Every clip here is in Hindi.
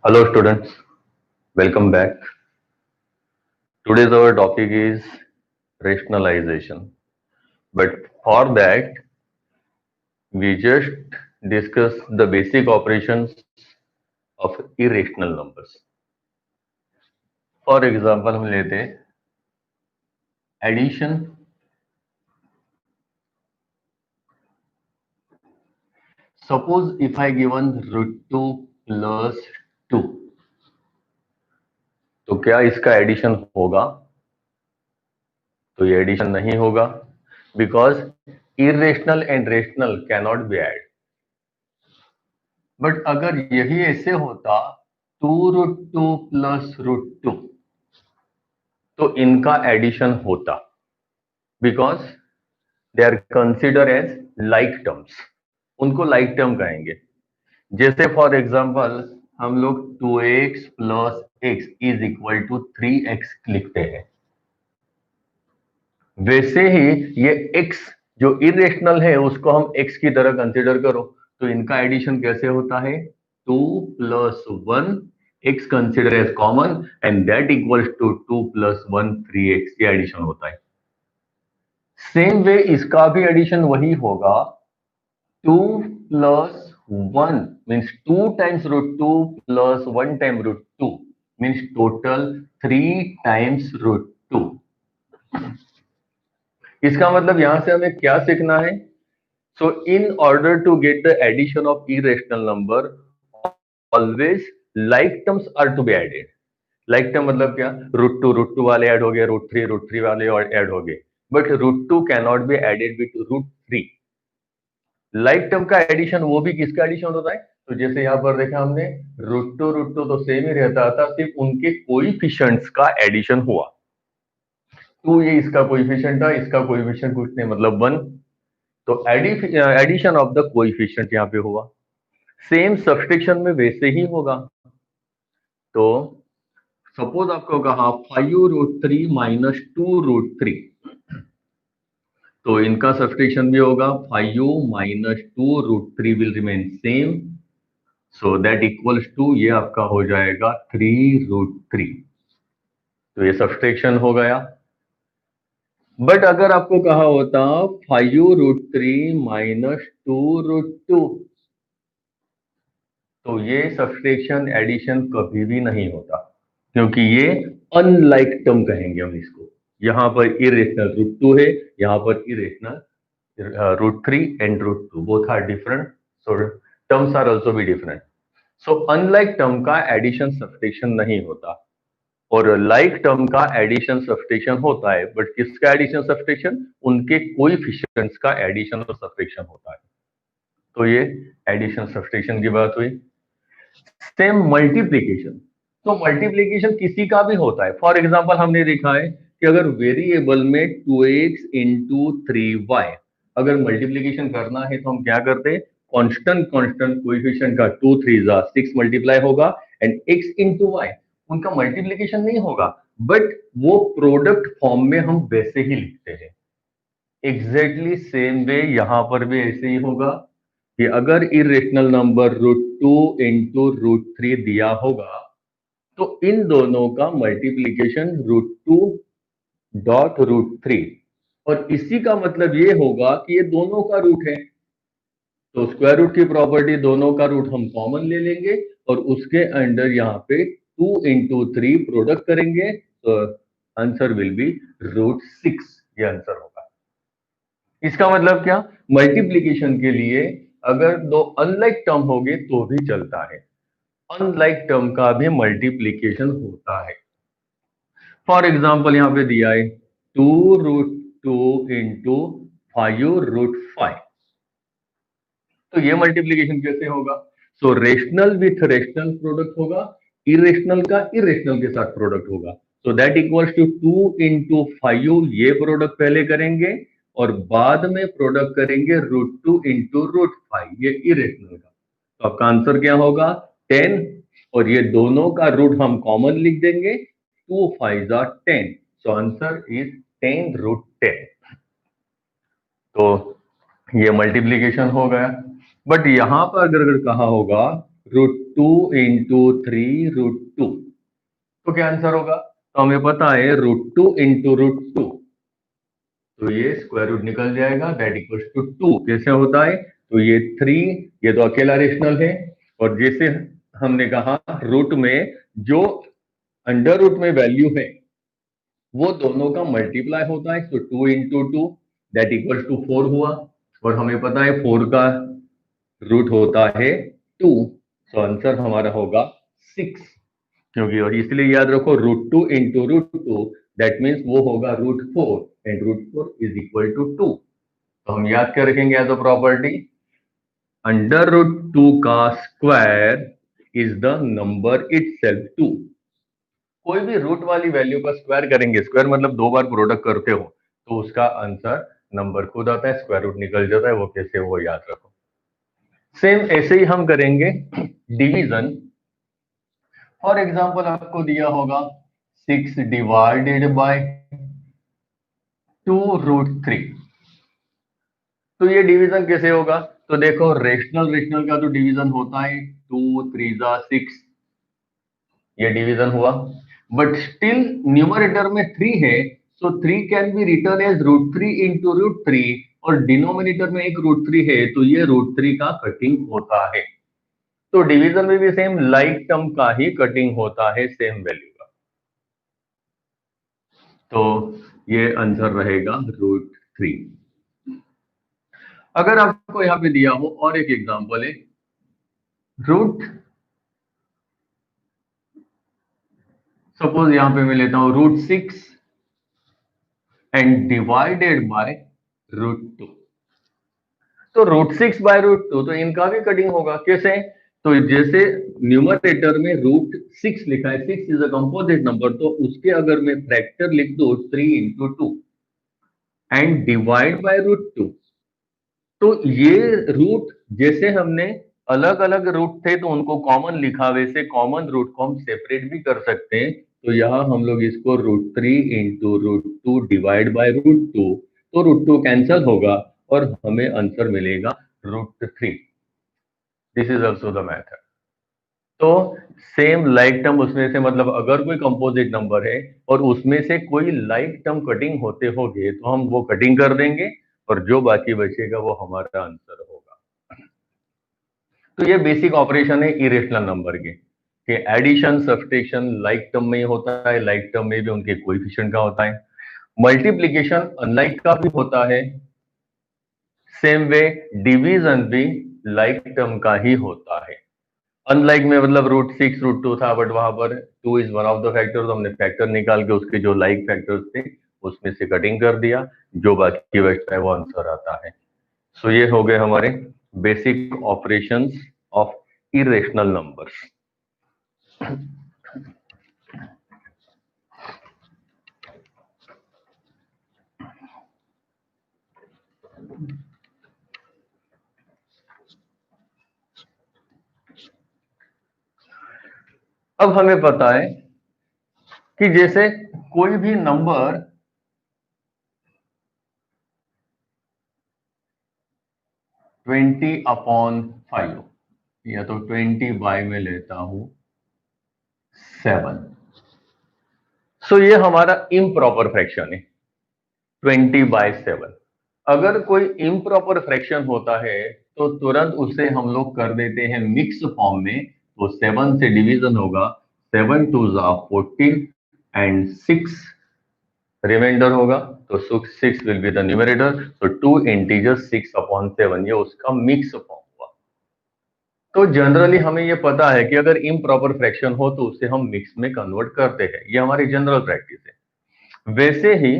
Hello students, welcome back. Today's our topic is rationalization. But for that, we just discuss the basic operations of irrational numbers. For example, हम लेते हैं addition. Suppose if I given root 2 plus 2, तो क्या इसका एडिशन होगा? तो ये एडिशन नहीं होगा because irrational and rational cannot be added. But अगर यही ऐसे होता 2√2 प्लस √2 तो इनका एडिशन होता because they are consider as like terms. उनको लाइक टर्म कहेंगे. जैसे फॉर एग्जांपल हम लोग 2x plus x is equal to 3x लिखते हैं. वैसे ही ये x जो इरेशनल है उसको हम x की तरह कंसिडर करो तो इनका एडिशन कैसे होता है? 2 plus 1 x consider as common and that equals to 2 plus 1 3x. ये एडिशन होता है. सेम वे इसका भी एडिशन वही होगा. 2 plus 1 means 2 times √2 plus 1 time √2 means total 3 times √2. इसका मतलब यहां से हमें क्या सीखना है? So in order to get the addition of irrational number always like terms are to be added. Like term मतलब क्या? √2 वाले ऐड हो गए, √3 वाले ऐड हो गए, but √2 can not be added with √3. Like term का एडिशन वो भी किसका एडिशन होता है? तो जैसे यहां पर देखा हमने √2 तो सेम ही रहता था, सिर्फ उनके कोएफिशिएंट्स का एडिशन हुआ. तो ये इसका कोएफिशिएंट था, इसका कोएफिशिएंट कुछ नहीं मतलब 1. तो एडिशन ऑफ द कोएफिशिएंट यहाँ पे हुआ. सेम सब्सट्रैक्शन में वैसे ही होगा. तो सपोज आपको कहा 5√3 माइनस 2√3 तो इनका सब्सट्रैक्शन भी होगा 5 minus 2√3 will remain same. So that equals to ये आपका हो जाएगा 3√3. तो ये सब्सट्रैक्शन हो गया. बट अगर आपको कहा होता 5√3 माइनस 2√2 तो ये सब्सट्रैक्शन एडिशन कभी भी नहीं होता क्योंकि ये अनलाइक टर्म कहेंगे हम इसको. यहां पर इरेशनल √2 है, यहां पर irrational √3 and √2 both are different. So terms are also भी डिफरेंट. सो अनलाइक टर्म का एडिशन सब्सट्रैक्शन नहीं होता और लाइक टर्म का एडिशन सब्सट्रैक्शन होता है. बट किसका एडिशन सब्सट्रैक्शन? उनके कोएफिशिएंट्स का एडिशन और सब्सट्रैक्शन होता है. तो ये एडिशन सब्सट्रैक्शन की बात हुई. Same multiplication. तो मल्टीप्लीकेशन किसी का भी होता है. फॉर एग्जांपल हमने देखा है कि अगर वेरिएबल में 2x इंटू 3y अगर मल्टीप्लीकेशन करना है तो हम क्या करते हैं? कांस्टेंट कोएफिशिएंट का 2 3 जा 6 मल्टीप्लाई होगा एंड x इंटू y उनका मल्टीप्लीकेशन नहीं होगा बट वो प्रोडक्ट फॉर्म में हम वैसे ही लिखते हैं. एग्जैक्टली सेम वे यहां पर भी ऐसे ही होगा कि अगर इरेशनल नंबर √2 इंटू √3 दिया होगा तो इन दोनों का मल्टीप्लीकेशन √2 डॉट √3 और इसी का मतलब ये होगा कि ये दोनों का रूट है. तो स्क्वायर रूट की प्रॉपर्टी दोनों का रूट हम कॉमन ले लेंगे और उसके अंडर यहाँ पे 2 इंटू 3 प्रोडक्ट करेंगे तो आंसर विल बी √6. ये आंसर होगा. इसका मतलब क्या? मल्टीप्लीकेशन के लिए अगर दो अनलाइक टर्म होंगे तो भी चलता है. अनलाइक टर्म का भी मल्टीप्लीकेशन होता है. फॉर एग्जाम्पल यहां पे दिया है 2√2 इंटू 5√5 तो ये मल्टीप्लीकेशन कैसे होगा? So rational with rational product होगा, इरेशनल का इरेशनल के साथ प्रोडक्ट होगा. So that equals to 2 into 5 ये प्रोडक्ट पहले करेंगे और बाद में प्रोडक्ट करेंगे √2 इंटू √5 ये इरेशनल का. तो आपका आंसर क्या होगा? 10 और ये दोनों का रूट हम कॉमन लिख देंगे. 2 5 10. So answer is 10√10. तो ये मल्टीप्लीकेशन हो गया. बट यहां पर अगर कहा होगा √2 × 3 √2। तो क्या आंसर होगा? तो हमें पता है √2 × √2, तो ये स्क्वायर रूट निकल जाएगा, दैट इक्वल्स टू 2। कैसे होता है? तो ये 3, ये तो अकेला रेशनल है, और जैसे हमने कहा रूट में जो अंडर रूट में वैल्यू है वो दोनों का मल्टीप्लाई होता है, तो 2 × 2 दैट इक्वल्स टू 4 हुआ, और हमें पता है 4 का रूट होता है 2, तो आंसर हमारा होगा 6। क्योंकि, और इसलिए याद रखो √2 × √2 दैट मीन्स वो होगा √4, एंड √4 इज इक्वल टू 2। तो हम याद क्या रखेंगे as a property? Under root 2 का square is the number itself 2। कोई भी रूट वाली वैल्यू का स्क्वायर करेंगे, स्क्वायर मतलब दो बार प्रोडक्ट करते हो, तो उसका आंसर नंबर खुद आता है, स्क्वायर रूट निकल जाता है। वो कैसे, वो याद रखो। सेम ऐसे ही हम करेंगे डिवीजन। फॉर एग्जाम्पल आपको दिया होगा 6 डिवाइडेड बाय 2√3। तो ये डिवीजन कैसे होगा? तो देखो रेशनल रेशनल का तो डिवीजन होता है 2 3 जा 6, ये डिवीजन हुआ। बट स्टिल न्यूमरेटर में 3 है, सो 3 कैन बी रिटर्न एज √3 × √3, और डिनोमिनेटर में एक √3 है, तो ये √3 का कटिंग होता है। तो डिवीजन में भी सेम लाइक टर्म का ही कटिंग होता है, सेम वैल्यू का। तो ये आंसर रहेगा √3। अगर आपको यहां पे दिया हो, और एक एग्जांपल है रूट, सपोज यहां पे मैं लेता हूं √6 एंड डिवाइडेड बाय √2। तो √6 बाय √2, तो इनका भी कटिंग होगा। कैसे? तो जैसे न्यूमरेटर में √6 लिखा है, 6 इज अ कंपोजिट नंबर, तो उसके अगर मैं फैक्टर लिख दो 3 × 2 एंड डिवाइड बाय √2, तो ये रूट जैसे हमने अलग अलग रूट थे तो उनको कॉमन लिखा, वैसे कॉमन रूट को हम सेपरेट भी कर सकते हैं। तो यहां हम लोग इसको √3 × √2 डिवाइड बाय √2, तो √2 कैंसल होगा और हमें आंसर मिलेगा √3। This is also the method. तो सेम लाइक टर्म उसमें से, मतलब अगर कोई कंपोजिट नंबर है और उसमें से कोई लाइक टर्म कटिंग होते होंगे तो हम वो कटिंग कर देंगे, और जो बाकी बचेगा वो हमारा आंसर होगा। तो ये बेसिक ऑपरेशन है इरेशनल नंबर के, कि एडिशन सब्सट्रैक्शन लाइक टर्म में होता है, लाइक टर्म में भी उनके कोएफिशिएंट का होता है। मल्टीप्लिकेशन अनलाइक का भी होता है, सेम वे डिवीजन भी लाइक टर्म का ही होता है। अनलाइक में मतलब √6 √2 था, बट वहां पर 2 is one of the factor, तो हमने फैक्टर निकाल के उसके जो लाइक फैक्टर्स थे उसमें से कटिंग कर दिया, जो बाकी बचता है वो आंसर आता है। सो ये हो गए हमारे basic operations of irrational numbers. अब हमें पता है कि जैसे कोई भी नंबर 20/5, या तो 20 बाय में लेता हूं 7, सो ये हमारा इम्प्रॉपर फ्रैक्शन है 20/7। अगर कोई इम्प्रॉपर फ्रैक्शन होता है तो तुरंत उसे हम लोग कर देते हैं मिक्स फॉर्म में, तो 7 से डिवीजन होगा, 7 2 14 एंड 6 रिमाइंडर होगा, तो 6 विल बी द न्यूमरेटर, तो 2 इंटीजर 6/7, ये उसका मिक्स फॉर्म हुआ। तो जनरली हमें ये पता है कि अगर इम्प्रॉपर फ्रैक्शन हो तो उसे हम मिक्स में कन्वर्ट करते हैं, ये हमारी जनरल प्रैक्टिस है। वैसे ही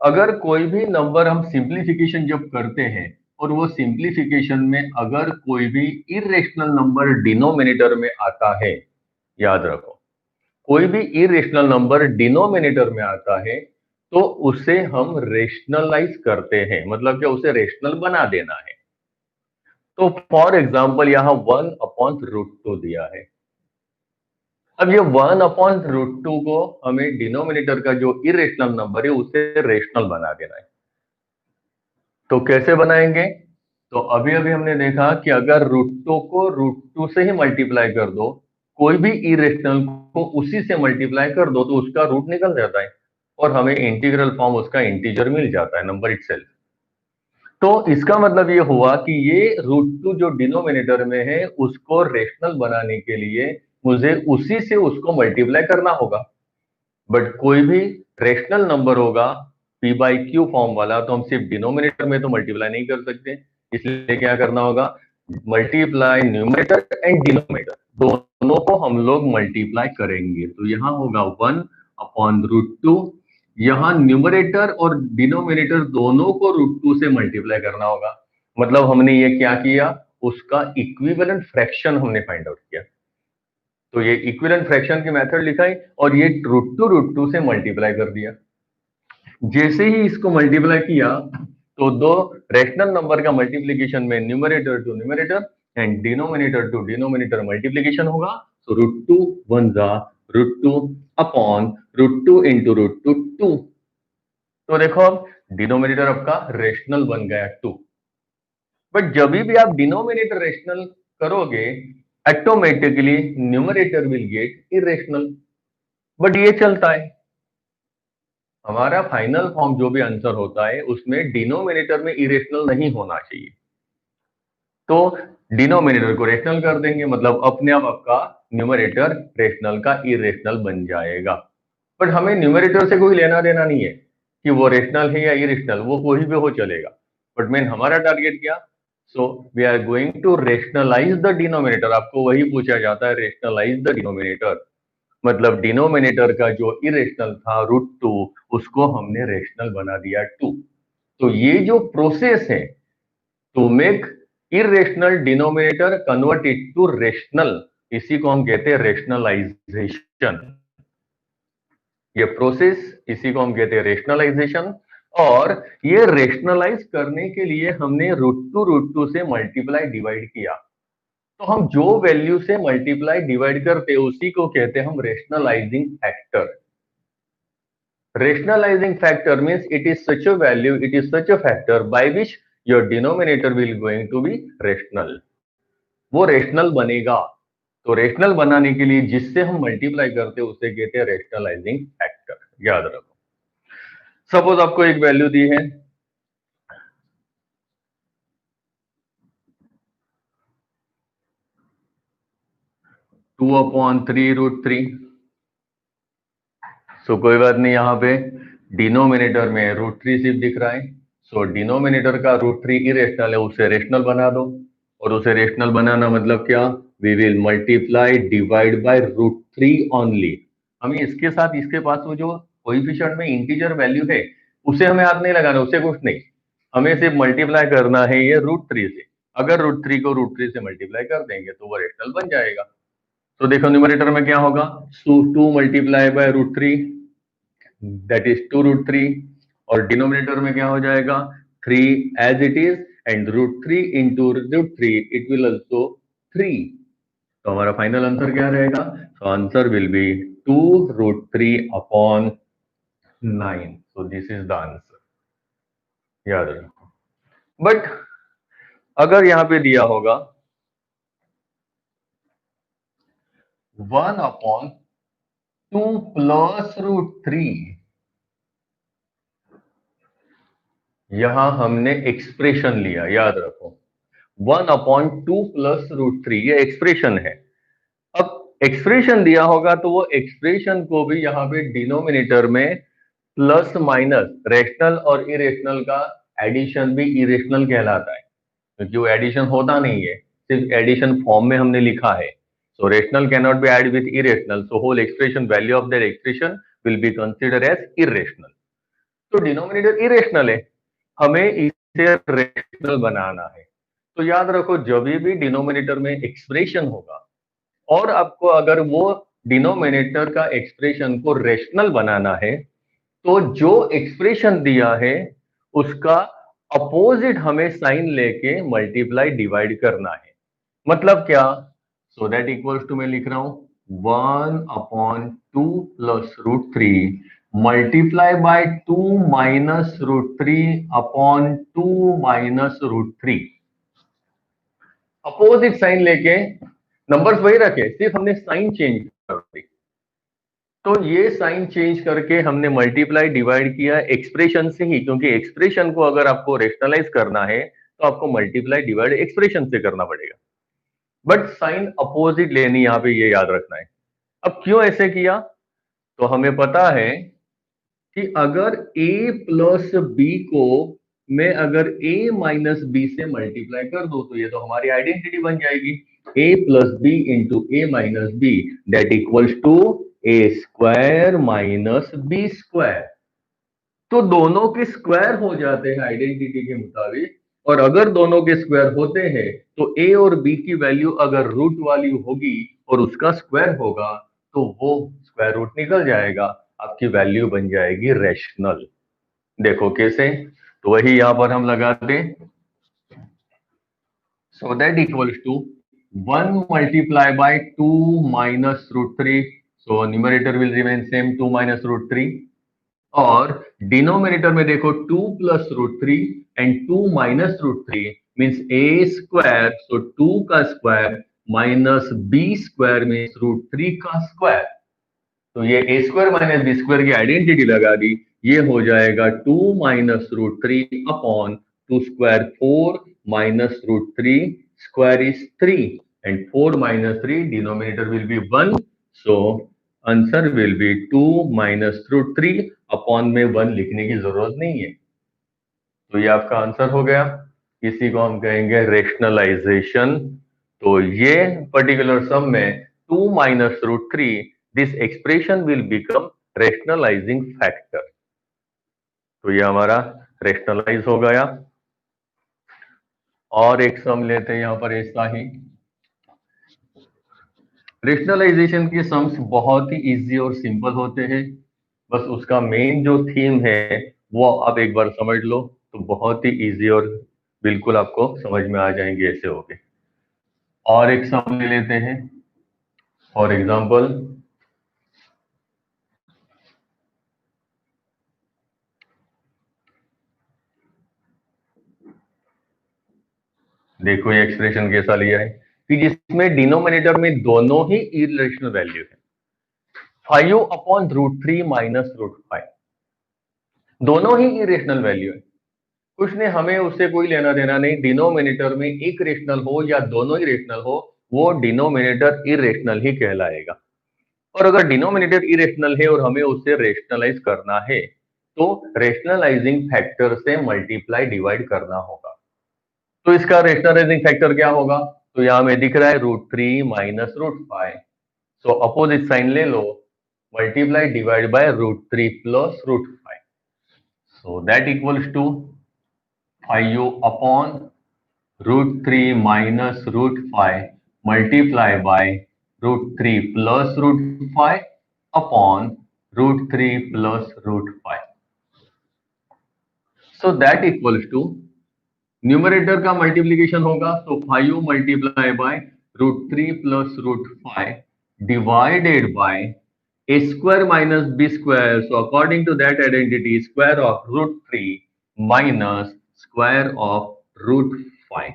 अगर कोई भी नंबर हम सिंप्लीफिकेशन जब करते हैं और वो सिंप्लीफिकेशन में अगर कोई भी इरेशनल नंबर डिनोमिनेटर में आता है, याद रखो कोई भी इरेशनल नंबर डिनोमिनेटर में आता है तो उसे हम रेशनलाइज करते हैं, मतलब कि उसे रेशनल बना देना है। तो फॉर एग्जाम्पल यहां 1/√2 दिया है। अब ये 1/√2 को हमें डिनोमिनेटर का जो इरेशनल नंबर है उसे रेशनल बना देना है। तो कैसे बनाएंगे? तो अभी अभी हमने देखा कि अगर √2 को √2 से ही मल्टीप्लाई कर दो, कोई भी इरेशनल को उसी से मल्टीप्लाई कर दो, तो उसका रूट निकल जाता है और हमें इंटीग्रल फॉर्म उसका इंटीजर मिल जाता है, नंबर इटसेल्फ। तो इसका मतलब ये हुआ कि ये √2 जो डिनोमिनेटर में है उसको रेशनल बनाने के लिए मुझे उसी से उसको मल्टीप्लाई करना होगा। बट कोई भी रेशनल नंबर होगा p/q फॉर्म वाला, तो हम सिर्फ डिनोमिनेटर में तो मल्टीप्लाई नहीं कर सकते, इसलिए क्या करना होगा, मल्टीप्लाई न्यूमरेटर एंड डिनोमिनेटर दोनों को हम लोग मल्टीप्लाई करेंगे। तो यहां होगा 1/√2, यहां न्यूमरेटर और डिनोमिनेटर दोनों को √2 से मल्टीप्लाई करना होगा। मतलब हमने ये क्या किया, उसका इक्विवेलेंट फ्रैक्शन हमने फाइंड आउट किया। तो ये इक्विवेलेंट फ्रैक्शन की मेथड लिखा है और ये √2 से मल्टीप्लाई कर दिया। जैसे ही इसको मल्टीप्लाई किया तो दो रेशनल नंबर का मल्टीप्लीकेशन में numerator to numerator and denominator to denominator multiplication होगा। तो √2 1 जा √2 अपॉन √2 इंटू √2 2। तो देखो अब डिनोमिनेटर आपका रेशनल बन गया 2। बट जब भी आप डिनोमिनेटर रेशनल करोगे, automatically numerator will get irrational. But ये चलता है, हमारा फाइनल फॉर्म जो भी आंसर होता है उसमें डिनोमिनेटर में इरेशनल नहीं होना चाहिए। तो डिनोमिनेटर को रेशनल कर देंगे, मतलब अपने आप आपका न्यूमरेटर रेशनल का इरेशनल बन जाएगा। बट हमें न्यूमरेटर से कोई लेना देना नहीं है कि वो रेशनल है या इरेशनल, वो कोई भी हो चलेगा। बट मेन हमारा टारगेट क्या, so we are going to rationalise the denominator. आपको वही पूछा जाता है, रेशनलाइज द डिनोमिनेटर, मतलब डिनोमिनेटर का जो इरेशनल था √2 उसको हमने रेशनल बना दिया 2। तो ये जो प्रोसेस है to make irrational denominator convert it to rational, इसी को हम कहते हैं रेशनलाइजेशन। ये प्रोसेस, इसी को हम कहते हैं रेशनलाइजेशन। और ये रेशनलाइज करने के लिए हमने √2 से मल्टीप्लाई डिवाइड किया। तो हम जो वैल्यू से मल्टीप्लाई डिवाइड करते हैं उसी को कहते हैं हम rationalising factor. Rationalizing factor means it is such a value, it is such a factor by which your denominator will going to be rational. वो रेशनल बनेगा। तो रेशनल बनाने के लिए जिससे हम मल्टीप्लाई करते हैं उसे कहते हैं रेशनलाइजिंग फैक्टर, याद रखो। सपोज आपको एक वैल्यू दी है 2/3√3। सो कोई बात नहीं, यहाँ पे डिनोमिनेटर में √3 सिर्फ दिख रहा है। सो डिनोमिनेटर का √3 इरेशनल है, उसे रेशनल बना दो। और उसे रेशनल बनाना मतलब क्या, we will multiply divide by √3 only. हमें इसके साथ इसके पास वो जो कोएफिशिएंट में इंटीजर वैल्यू है उसे हमें हाथ नहीं लगाना, उसे कुछ नहीं, हमें सिर्फ मल्टीप्लाई करना है ये √3 से। अगर √3 को √3 से मल्टीप्लाई कर देंगे तो वो रेशनल बन जाएगा। तो देखो न्यूमरेटर में क्या होगा, 2 मल्टीप्लाई बाय √3 दैट इज 2√3, और डिनोमिनेटर में क्या हो जाएगा 3 as it is, and √3 into √3 it will also 3। तो हमारा फाइनल आंसर क्या रहेगा, तो answer will be 2√3 upon 9। So this is the answer, याद रखो। बट अगर यहां पे दिया होगा 1/2 प्लस √3, यहां हमने एक्सप्रेशन लिया, याद रखो 1/2 प्लस √3 ये एक्सप्रेशन है। अब एक्सप्रेशन दिया होगा तो वो एक्सप्रेशन को भी यहाँ पे डिनोमिनेटर में प्लस माइनस रेशनल और इरेशनल का एडिशन भी इरेशनल कहलाता है, क्योंकि वो एडिशन होता नहीं है, सिर्फ एडिशन फॉर्म में हमने लिखा है। So rational can not be add with irrational, so whole expression value of that expression will be consider as irrational. तो डिनोमिनेटर इरेशनल है, हमें इसे रेशनल बनाना है। तो याद रखो जब भी डिनोमिनेटर में एक्सप्रेशन होगा और आपको अगर वो डिनोमिनेटर का एक्सप्रेशन को रेशनल बनाना है, तो जो एक्सप्रेशन दिया है उसका अपोजिट हमें साइन लेके मल्टीप्लाई डिवाइड करना है। मतलब क्या, सो दैट इक्वल्स टू मैं लिख रहा हूं 1/2 plus √3 multiply by 2 minus √3 upon 2 minus √3। Opposite sign लेके नंबर्स वही रखे, सिर्फ हमने साइन चेंज कर दी। तो ये साइन चेंज करके हमने मल्टीप्लाई डिवाइड किया एक्सप्रेशन से ही, क्योंकि एक्सप्रेशन को अगर आपको रेशनलाइज करना है तो आपको मल्टीप्लाई डिवाइड एक्सप्रेशन से करना पड़ेगा, बट साइन अपोजिट लेनी, यहां पे ये याद रखना है। अब क्यों ऐसे किया, तो हमें पता है कि अगर a प्लस बी को मैं अगर a माइनस बी से मल्टीप्लाई कर दूं तो ये तो हमारी आइडेंटिटी बन जाएगी, a plus B into A minus B that equals to A square minus B square. तो दोनों के स्क्वायर हो जाते हैं आइडेंटिटी के मुताबिक, और अगर दोनों के स्क्वायर होते हैं तो a और b की वैल्यू अगर रूट वाली होगी और उसका स्क्वायर होगा तो वो स्क्वायर रूट निकल जाएगा, आपकी वैल्यू बन जाएगी रेशनल। देखो कैसे, तो वही यहां पर हम लगाते, so that equals to 1 multiply by 2 minus root 3, so numerator will remain same 2 minus root 3, और डिनोमिनेटर में देखो 2 plus root 3 and 2 minus root 3 means a square, so 2 का square minus B square means root 3 का स्क्वायर। तो ये a square minus B square की आइडेंटिटी लगा दी, ये हो जाएगा 2 minus root 3 upon 2 square 4 minus root 3 square is 3 and 4 minus 3 denominator will be 1, so answer will be 2 minus root 3 upon में 1 लिखने की जरूरत नहीं है। तो ये आपका आंसर हो गया, इसी को हम कहेंगे रेशनलाइजेशन। तो ये पर्टिकुलर सम में 2 minus root 3 this expression will become rationalising factor. तो ये हमारा रेशनलाइज हो गया। और एक सम लेते हैं यहां पर ऐसा ही, रेशनलाइजेशन के सम्स बहुत ही इजी और सिंपल होते हैं, बस उसका मेन जो थीम है वो आप एक बार समझ लो तो बहुत ही इजी और बिल्कुल आपको समझ में आ जाएंगे ऐसे होके। और एक सम ले लेते हैं, फॉर एग्जाम्पल देखो ये एक्सप्रेशन कैसा लिया है कि जिसमें डिनोमिनेटर में दोनों ही इरेशनल वैल्यू है, 5 अपॉन रूट 3 माइनस रूट 5, दोनों ही इरेशनल वैल्यू है, कुछ ने हमें उससे कोई लेना देना नहीं, डिनोमिनेटर में एक रेशनल हो या दोनों ही रेशनल हो वो डिनोमिनेटर इरेशनल ही कहलाएगा। और अगर डिनोमिनेटर इरेशनल है और हमें उसे रेशनलाइज करना है तो रेशनलाइजिंग फैक्टर से मल्टीप्लाई डिवाइड करना होगा। तो इसका रेशनलाइजिंग फैक्टर क्या होगा, तो यहां में दिख रहा है root 3 minus root 5, so opposite sign ले लो, multiply divide by root 3 plus root 5, so that equals to 5 upon root 3 minus root 5 multiply by root 3 plus root 5 upon root 3 plus root 5, so that equals to numerator का मल्टीप्लीकेशन होगा तो 5 multiply by root 3 plus root 5 divided by a square minus B square, so according to that identity square of root 3 minus square of root 5,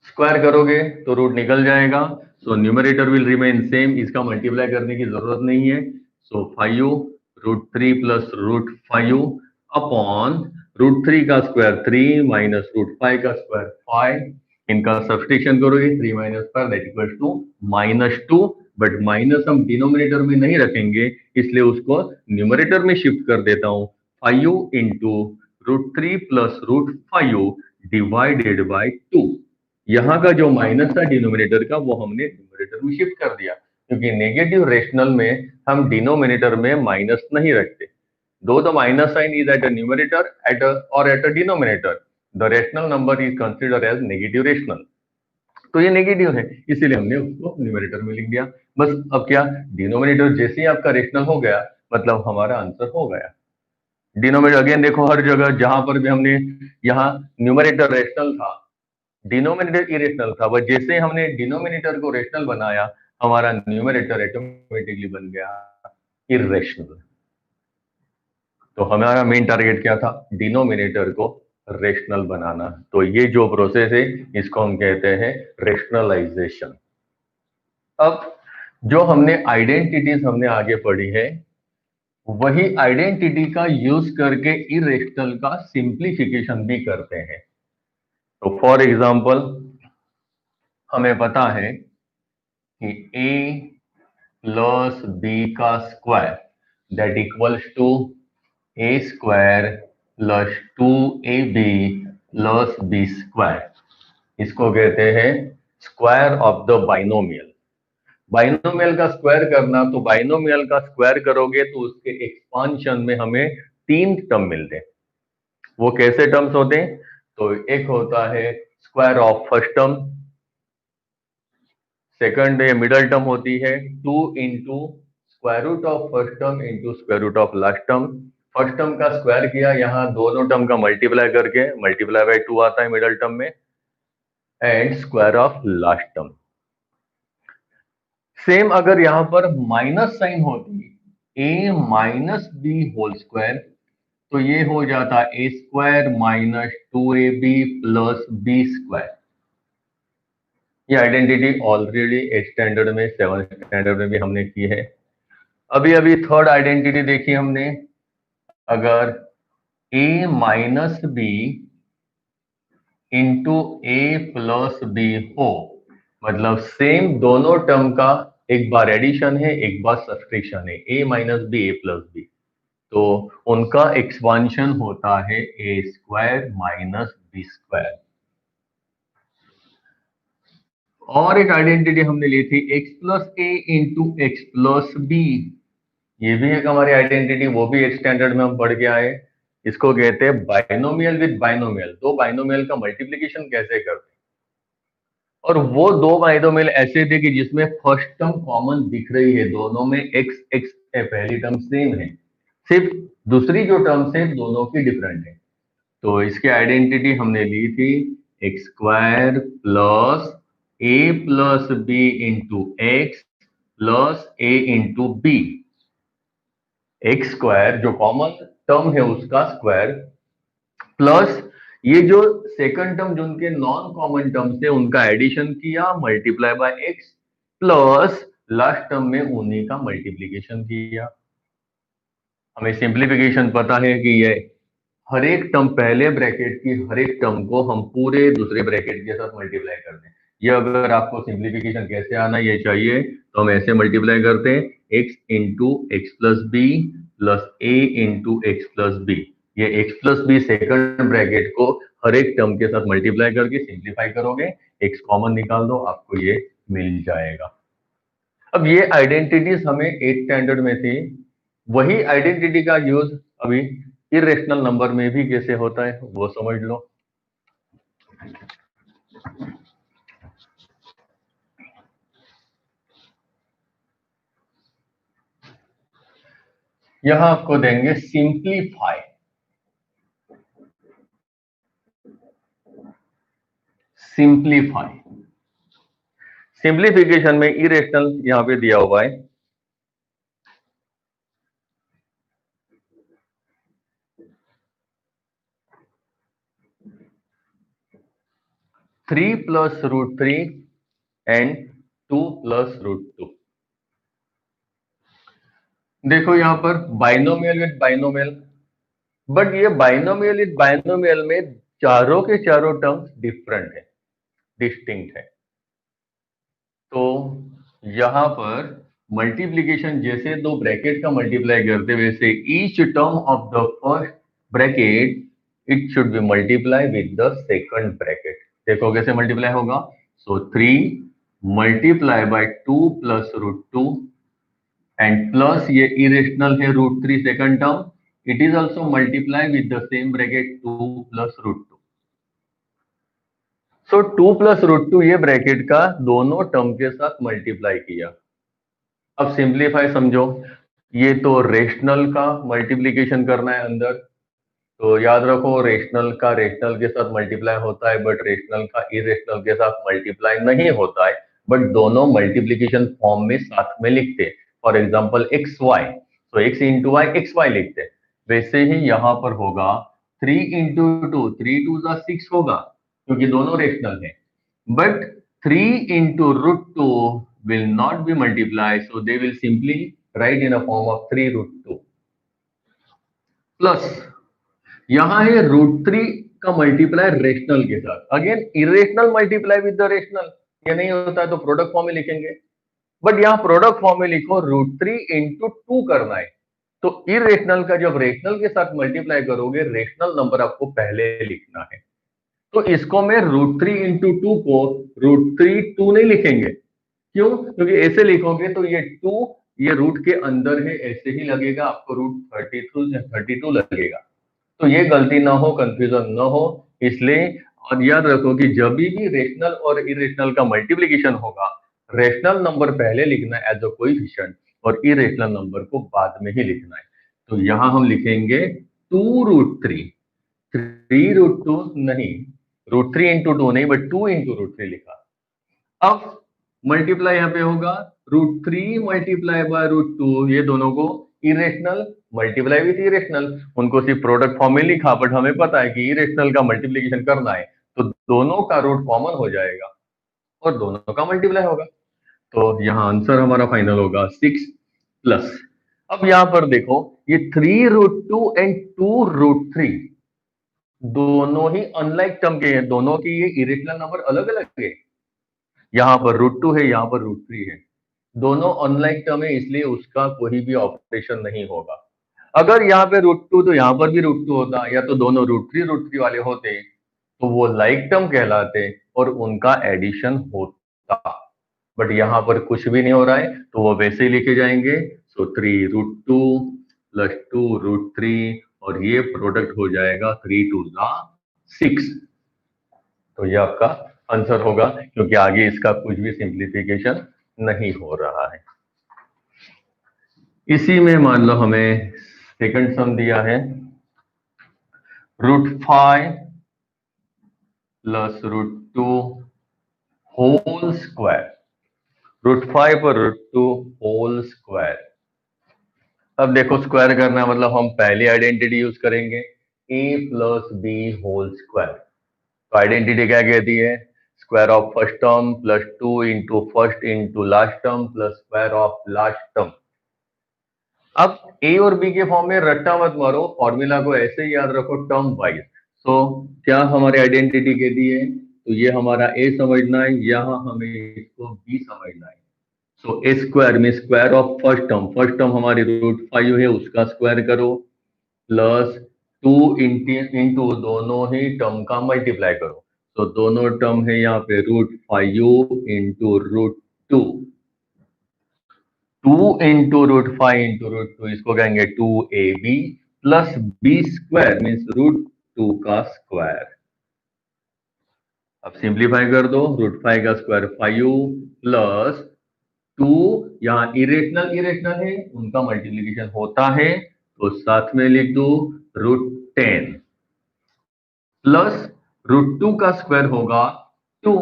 square करोगे तो रूट निकल जाएगा, so numerator will remain same, इसका मल्टीप्लाई करने की जरूरत नहीं है, so 5 root 3 plus root 5 upon root 3 का स्क्वायर 3 माइनस रूट 5 का स्क्वायर 5, इनका सब्सटीट्यूशन करोगे 3 minus 5 that equals to -2, but minus हम डिनोमिनेटर में नहीं रखेंगे इसलिए उसको न्यूमरेटर में शिफ्ट कर देता हूं, 5 into root 3 plus root 5 divided by 2, यहाँ का जो माइनस था डिनोमिनेटर का वो हमने न्यूमरेटर में शिफ्ट कर दिया, क्योंकि नेगेटिव रेशनल में हम डिनोमिनेटर में माइनस नहीं रखते, दो the minus sign is at a numerator at और at a denominator the rational number is consider as negative rational, तो ये नेगेटिव है इसीलिए हमने उसको न्यूमरेटर में लिख दिया। बस अब क्या, डिनोमिनेटर जैसे ही आपका रेशनल हो गया मतलब हमारा आंसर हो गया। डिनोमिनेटर अगेन देखो हर जगह जहां पर भी हमने यहाँ न्यूमरेटर रेशनल था डिनोमिनेटर इरेशनल था, बट जैसे हमने डिनोमिनेटर को रेशनल बनाया हमारा न्यूमरेटर ऑटोमेटिकली बन गया इरेशनल। तो हमारा मेन टारगेट क्या था, डिनोमिनेटर को रेशनल बनाना। तो ये जो प्रोसेस है इसको हम कहते हैं रेशनलाइजेशन। अब जो हमने आइडेंटिटीज हमने आगे पढ़ी है, वही आइडेंटिटी का यूज करके इरेशनल का सिंप्लीफिकेशन भी करते हैं। तो फॉर एग्जांपल हमें पता है कि a प्लस बी का square that equals to A square plus 2ab plus b square. इसको कहते हैं square of the binomial. Binomial का स्क्वायर करना, तो बाइनोमियल का स्क्वायर करोगे तो उसके एक्सपांशन में हमें 3 टर्म मिलते हैं। वो कैसे टर्म्स होते हैं? तो एक होता है square of first term, second ये मिडल टर्म होती है 2 into square root of first term into square root of last term. First term का स्क्वायर किया, यहां दोनों टर्म का मल्टीप्लाई करके मल्टीप्लाई बाय 2 आता है मिडल टर्म में, and square of last term. Same अगर यहां पर माइनस साइन होती, a minus b whole square, तो ये हो जाता a square minus 2ab plus b square. ये आइडेंटिटी ऑलरेडी 8 स्टैंडर्ड में, 7 स्टैंडर्ड में भी हमने की है। अभी अभी थर्ड आइडेंटिटी देखी हमने, अगर a minus b into a plus b हो, मतलब सेम दोनों टर्म का एक बार एडिशन है एक बार सब्सट्रैक्शन है, a minus b a plus b, तो उनका एक्सपांशन होता है a square minus B square. और एक आइडेंटिटी हमने ली थी x plus a into x plus b. ये भी एक हमारी आइडेंटिटी, वो भी 8 स्टैंडर्ड में हम पढ़ के आए। इसको कहते हैं बाइनोमियल विद बाइनोमियल। दो बाइनोमियल का मल्टीप्लीकेशन कैसे करते हैं, और वो दो बाइनोमियल ऐसे थे कि जिसमें फर्स्ट टर्म कॉमन दिख रही है, दोनों में एक्स एक्स है, पहली टर्म सेम है, सिर्फ दूसरी जो टर्म्स है दोनों की डिफरेंट है। तो इसकी आइडेंटिटी हमने ली थी x square plus a plus B into x plus a into b. X square जो कॉमन टर्म है उसका स्क्वायर, प्लस ये जो सेकंड टर्म जो उनके नॉन कॉमन टर्म्स है उनका एडिशन किया, multiply by x, plus last term में उन्हीं का मल्टीप्लीकेशन किया। हमें सिंप्लीफिकेशन पता है कि ये हर एक टर्म, पहले ब्रैकेट की हर एक टर्म को हम पूरे दूसरे ब्रैकेट के साथ मल्टीप्लाई करते हैं। ये अगर आपको सिंप्लीफिकेशन कैसे आना ये चाहिए, तो हम ऐसे मल्टीप्लाई करते हैं x into x plus b plus a into x plus b. ये x plus b second bracket को हर एक टर्म के साथ मल्टीप्लाई करके सिंप्लीफाई करोगे, x कॉमन निकाल दो, आपको ये मिल जाएगा। अब ये आइडेंटिटीज हमें 8 स्टैंडर्ड में थी, वही आइडेंटिटी का यूज अभी इरेशनल नंबर में भी कैसे होता है वो समझ लो। यहां आपको देंगे सिंप्लीफाई। सिंप्लीफाई, सिंप्लीफिकेशन में इरेशनल यहां पे दिया हुआ है, three plus root three and 2 plus root 2। देखो यहां पर बाइनोमियल विद बाइनोमियल, बट ये बाइनोमियल विद बाइनोमियल में चारों के चारों टर्म्स डिफरेंट है, डिस्टिंक्ट है। तो यहां पर मल्टीप्लीकेशन जैसे दो ब्रैकेट का मल्टीप्लाई करते वैसे each term of the first bracket it should be multiply with the second bracket. देखो कैसे मल्टीप्लाई होगा, so 3 multiply by 2 plus root 2 and plus ये इरेशनल है root 3 second term, it is also multiply with the same bracket 2 plus root 2। So 2 plus root 2 ये ब्रैकेट का दोनों टर्म के साथ मल्टीप्लाई किया। अब सिंप्लीफाई समझो, ये तो रेशनल का मल्टीप्लीकेशन करना है अंदर, तो याद रखो रेशनल का रेशनल के साथ मल्टीप्लाई होता है, बट रेशनल का इरेशनल के साथ मल्टीप्लाई नहीं होता है, बट दोनों मल्टीप्लीकेशन फॉर्म में साथ में लिखते हैं। फॉर एग्जाम्पल एक्स वाई, तो x into y x y लिखते हैं, वैसे ही यहां पर होगा 3 × 2 होगा क्योंकि दोनों रेशनल है, but 3 × √2 will not be multiplied, so they will simply write in a form of 3 √2 plus यहां है √3 का मल्टीप्लाई रेशनल के साथ। Again irrational multiply with the rational, ये नहीं होता है तो प्रोडक्ट फॉर्म में लिखेंगे, बट यहां प्रोडक्ट फॉर्म में लिखो √3 × 2 करना है, तो इरेशनल का जब रेशनल के साथ मल्टीप्लाई करोगे रेशनल नंबर आपको पहले लिखना है। तो इसको मैं √3 × 2 को √3 2 नहीं लिखेंगे, क्यों? क्योंकि ऐसे लिखोगे तो ये 2 ये रूट के अंदर है, ऐसे ही लगेगा, आपको √32 लगेगा। तो ये गलती ना हो, कंफ्यूजन ना हो, इसलिए और याद रखो कि जब भी रेशनल और इरेशनल का मल्टीप्लीकेशन होगा रेशनल नंबर पहले लिखना है एज अ कोएफिशिएंट और इरेशनल नंबर को बाद में ही लिखना है। तो यहां हम लिखेंगे 2√3, 3√2 नहीं, √3 × 2 नहीं, बट 2 × √3 लिखा। अब मल्टीप्लाई यहाँ पे होगा √3 मल्टीप्लाई बाय √2, ये दोनों को इरेशनल मल्टीप्लाई विथ इरेशनल, उनको सिर्फ प्रोडक्ट फॉर्म में लिखा, बट हमें पता है कि इरेशनल का मल्टीप्लीकेशन करना है तो दोनों का रूट कॉमन हो जाएगा और दोनों का मल्टीप्लाई होगा। तो यहाँ आंसर हमारा फाइनल होगा 6 प्लस। अब यहां पर देखो ये 3√2 एंड 2√3 दोनों ही अनलाइक टर्म के हैं, दोनों की ये इरेशनल नंबर अलग अलग है। यहाँ पर √2 है, यहाँ पर √3 है, दोनों अनलाइक टर्म है, इसलिए उसका कोई भी ऑपरेशन नहीं होगा। अगर यहाँ पे √2 तो यहाँ पर भी √2 होता, या तो दोनों √3 वाले होते तो वो लाइक टर्म कहलाते और उनका एडिशन होता, बट यहाँ पर कुछ भी नहीं हो रहा है तो वो वैसे ही लिखे जाएंगे। सो 3√2 + 2√3 और ये प्रोडक्ट हो जाएगा 3 2 6। तो ये आपका आंसर होगा, क्योंकि आगे इसका कुछ भी सिंप्लीफिकेशन नहीं हो रहा है। इसी में मान लो हमें सेकंड सम दिया है √5 + √2 होल स्क्वायर, √5 पर √2 होल स्क्वायर। अब देखो स्क्वायर करना है मतलब हम पहली आइडेंटिटी यूज करेंगे a + b होल स्क्वायर। तो आइडेंटिटी क्या कहती है? Square of first term + 2 × first × last term + square of last term. अब ए और बी के फॉर्म में रट्टा मत मारो, फॉर्मूला को ऐसे ही याद रखो टर्म वाइज। तो क्या हमारी आइडेंटिटी कहती है? तो ये हमारा ए समझना है, यहाँ हमें इसको बी समझना है। सो ए स्क्वायर में स्क्वायर ऑफ फर्स्ट टर्म हमारी √5 है, उसका स्क्वायर करो प्लस 2 इंटू दोनों ही टर्म का मल्टीप्लाई करो। तो दोनों टर्म है यहाँ पे √5 इंटू √2, 2 इंटू √5 × √2 इसको कहेंगे 2ab plus b square means √2 का स्क्वायर। अब सिंप्लीफाई कर दो, √5 का स्क्वायर 5 प्लस 2, यहाँ इरेशनल है उनका मल्टीप्लीकेशन होता है तो साथ में लिख दो √10 प्लस √2 का स्क्वायर होगा 2।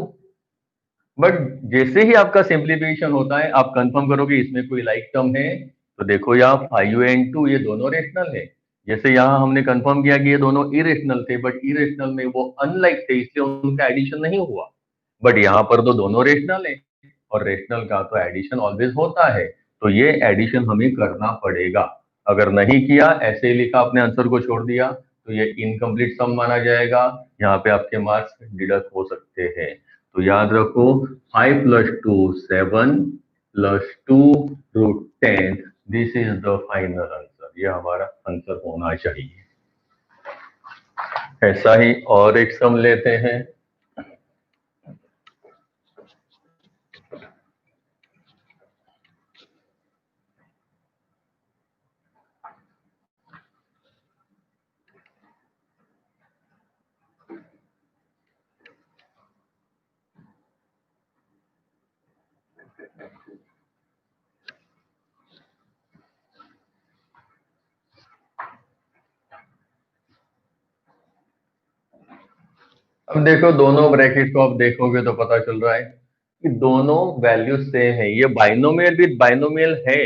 बट जैसे ही आपका सिंप्लीफिकेशन होता है आप कंफर्म करोगे इसमें कोई लाइक टर्म है, तो देखो यहाँ 5 एंड 2 ये दोनों रेशनल है। जैसे यहाँ हमने कंफर्म किया कि ये दोनों इरेशनल थे, बट इरेशनल में वो अनलाइक थे इसलिए उनका एडिशन नहीं हुआ, बट यहाँ पर तो दोनों रेशनल है और रेशनल का तो एडिशन ऑलवेज होता है, तो ये एडिशन हमें करना पड़ेगा। अगर नहीं किया, ऐसे ही लिखा अपने आंसर को छोड़ दिया, तो ये इनकम्प्लीट सम माना जाएगा, यहाँ पे आपके मार्क्स डिडक्ट हो सकते हैं। तो याद रखो 5 + 2 7 + 2 √10, this is the final answer, ये हमारा आंसर होना चाहिए। ऐसा ही और एक सम लेते हैं। अब देखो दोनों ब्रैकेट को आप देखोगे तो पता चल रहा है कि दोनों वैल्यू सेम है, ये बाइनोमियल विद बाइनोमियल है,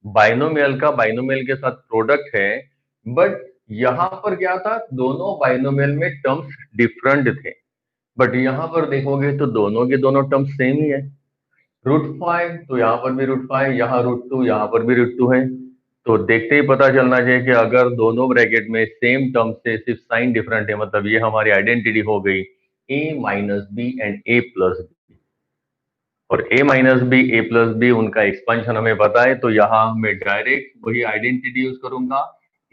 बाइनोमियल का बाइनोमियल के साथ प्रोडक्ट है, बट यहाँ पर क्या था, दोनों बाइनोमियल में टर्म्स डिफरेंट थे, बट यहाँ पर देखोगे तो दोनों के दोनों टर्म्स सेम ही है। √5 तो यहाँ पर भी √5, यहाँ √2, यहाँ पर भी √2 है। तो देखते ही पता चलना चाहिए कि अगर दोनों ब्रैकेट में सेम टर्म से सिर्फ साइन डिफरेंट है, मतलब ये हमारी आइडेंटिटी हो गई a minus b and a plus b. और a minus b a plus b उनका एक्सपेंशन हमें पता है, तो यहाँ मैं डायरेक्ट वही आइडेंटिटी यूज करूंगा,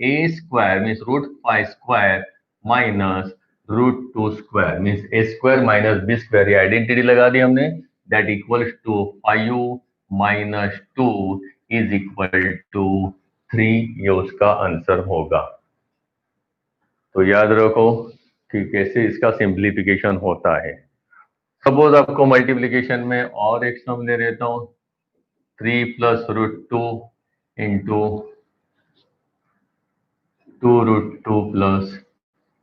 a square means √5² minus √2 square means a square minus b square, ये आइडेंटिटी लगा दी हमने, that equals to 5 minus 2 is equal to 3, ये उसका आंसर होगा। तो याद रखो कि कैसे इसका सिंप्लीफिकेशन होता है। सपोज आपको मल्टीप्लीकेशन में और एक सम ले लेता हूं, 3 प्लस √2 इंटू 2√2 प्लस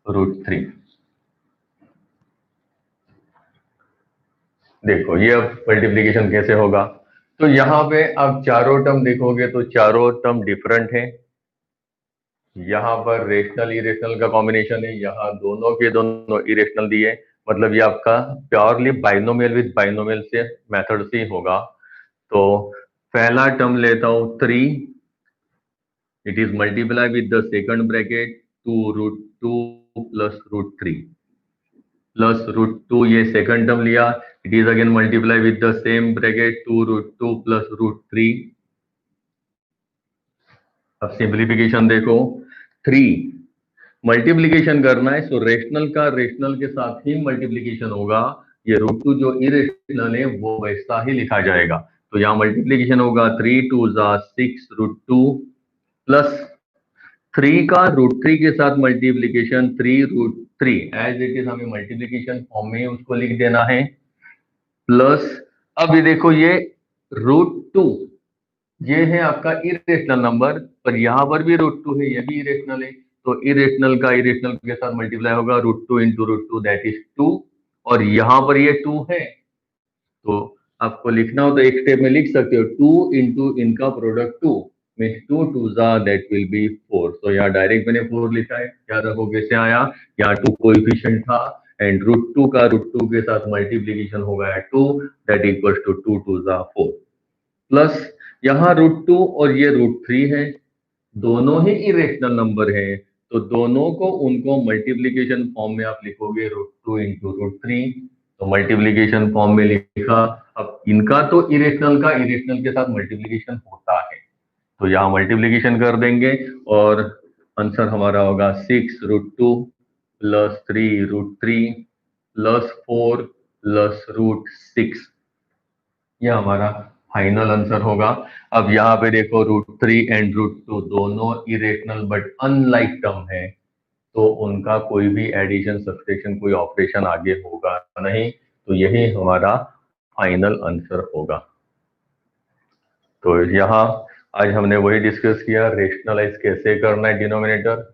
√3। देखो ये अब मल्टीप्लीकेशन कैसे होगा, तो यहाँ पे आप चारों टर्म देखोगे तो चारों टर्म डिफरेंट है। यहाँ पर रेशनल इरेशनल का कॉम्बिनेशन है, यहाँ दोनों के दोनों इरेशनल दिए, मतलब ये आपका प्योरली बाइनोमियल विद बाइनोमियल से मेथड से ही होगा। तो पहला टर्म लेता हूं 3, it is multiply with the second bracket 2√2 plus √3 plus √2, ये सेकंड टर्म लिया, it is again multiply with the same bracket 2√2 plus √3। अब सिंप्लीफिकेशन देखो, 3 मल्टीप्लीकेशन करना है, सो रेशनल का रेशनल के साथ ही मल्टीप्लीकेशन होगा, ये √2 जो इरेशनल है वो वैसा ही लिखा जाएगा। तो यहाँ मल्टीप्लीकेशन होगा 3 2 6 √2 प्लस 3 का √3 के साथ मल्टीप्लीकेशन 3√3, एज इट इज हमें मल्टीप्लीकेशन फॉर्म में उसको लिख देना है, प्लस अब ये देखो ये √2 ये है आपका इरेशनल नंबर, पर यहाँ पर भी √2 है, ये भी इरेशनल है, तो इरेशनल का इरेशनल के साथ मल्टीप्लाई होगा, √2 इंटू √2 दैट इज 2, और यहाँ पर ये 2 है, तो आपको लिखना हो तो एक स्टेप में लिख सकते हो, 2 इंटू इनका product 2 means 2 2 that will be 4। तो यहाँ डायरेक्ट मैंने 4 लिखा है, क्या रखो कैसे आया, यहाँ 2 कोएफिशिएंट था एंड √2 का √2 के साथ मल्टीप्लीकेशन हो गया 2, दैट इक्वल्स टू 2 2 4 प्लस यहाँ √2 और ये √3 है, दोनों ही इरेशनल नंबर है, तो दोनों को उनको मल्टीप्लीकेशन फॉर्म में आप लिखोगे √2 इंटू √3, तो मल्टीप्लीकेशन फॉर्म में लिखा। अब इनका तो इरेशनल का इरेशनल के साथ मल्टीप्लीकेशन होता है, तो यहाँ मल्टीप्लीकेशन कर देंगे और आंसर हमारा होगा 6√2 प्लस 3√3 प्लस 4 प्लस √6, ये हमारा फाइनल आंसर होगा। अब यहाँ पे देखो √3 एंड √2 दोनों इरेशनल बट अनलाइक टर्म है, तो उनका कोई भी एडिशन सब्सट्रैक्शन कोई ऑपरेशन आगे होगा नहीं, तो यही हमारा फाइनल आंसर होगा। तो यहाँ आज हमने वही डिस्कस किया, रेशनलाइज कैसे करना है डिनोमिनेटर,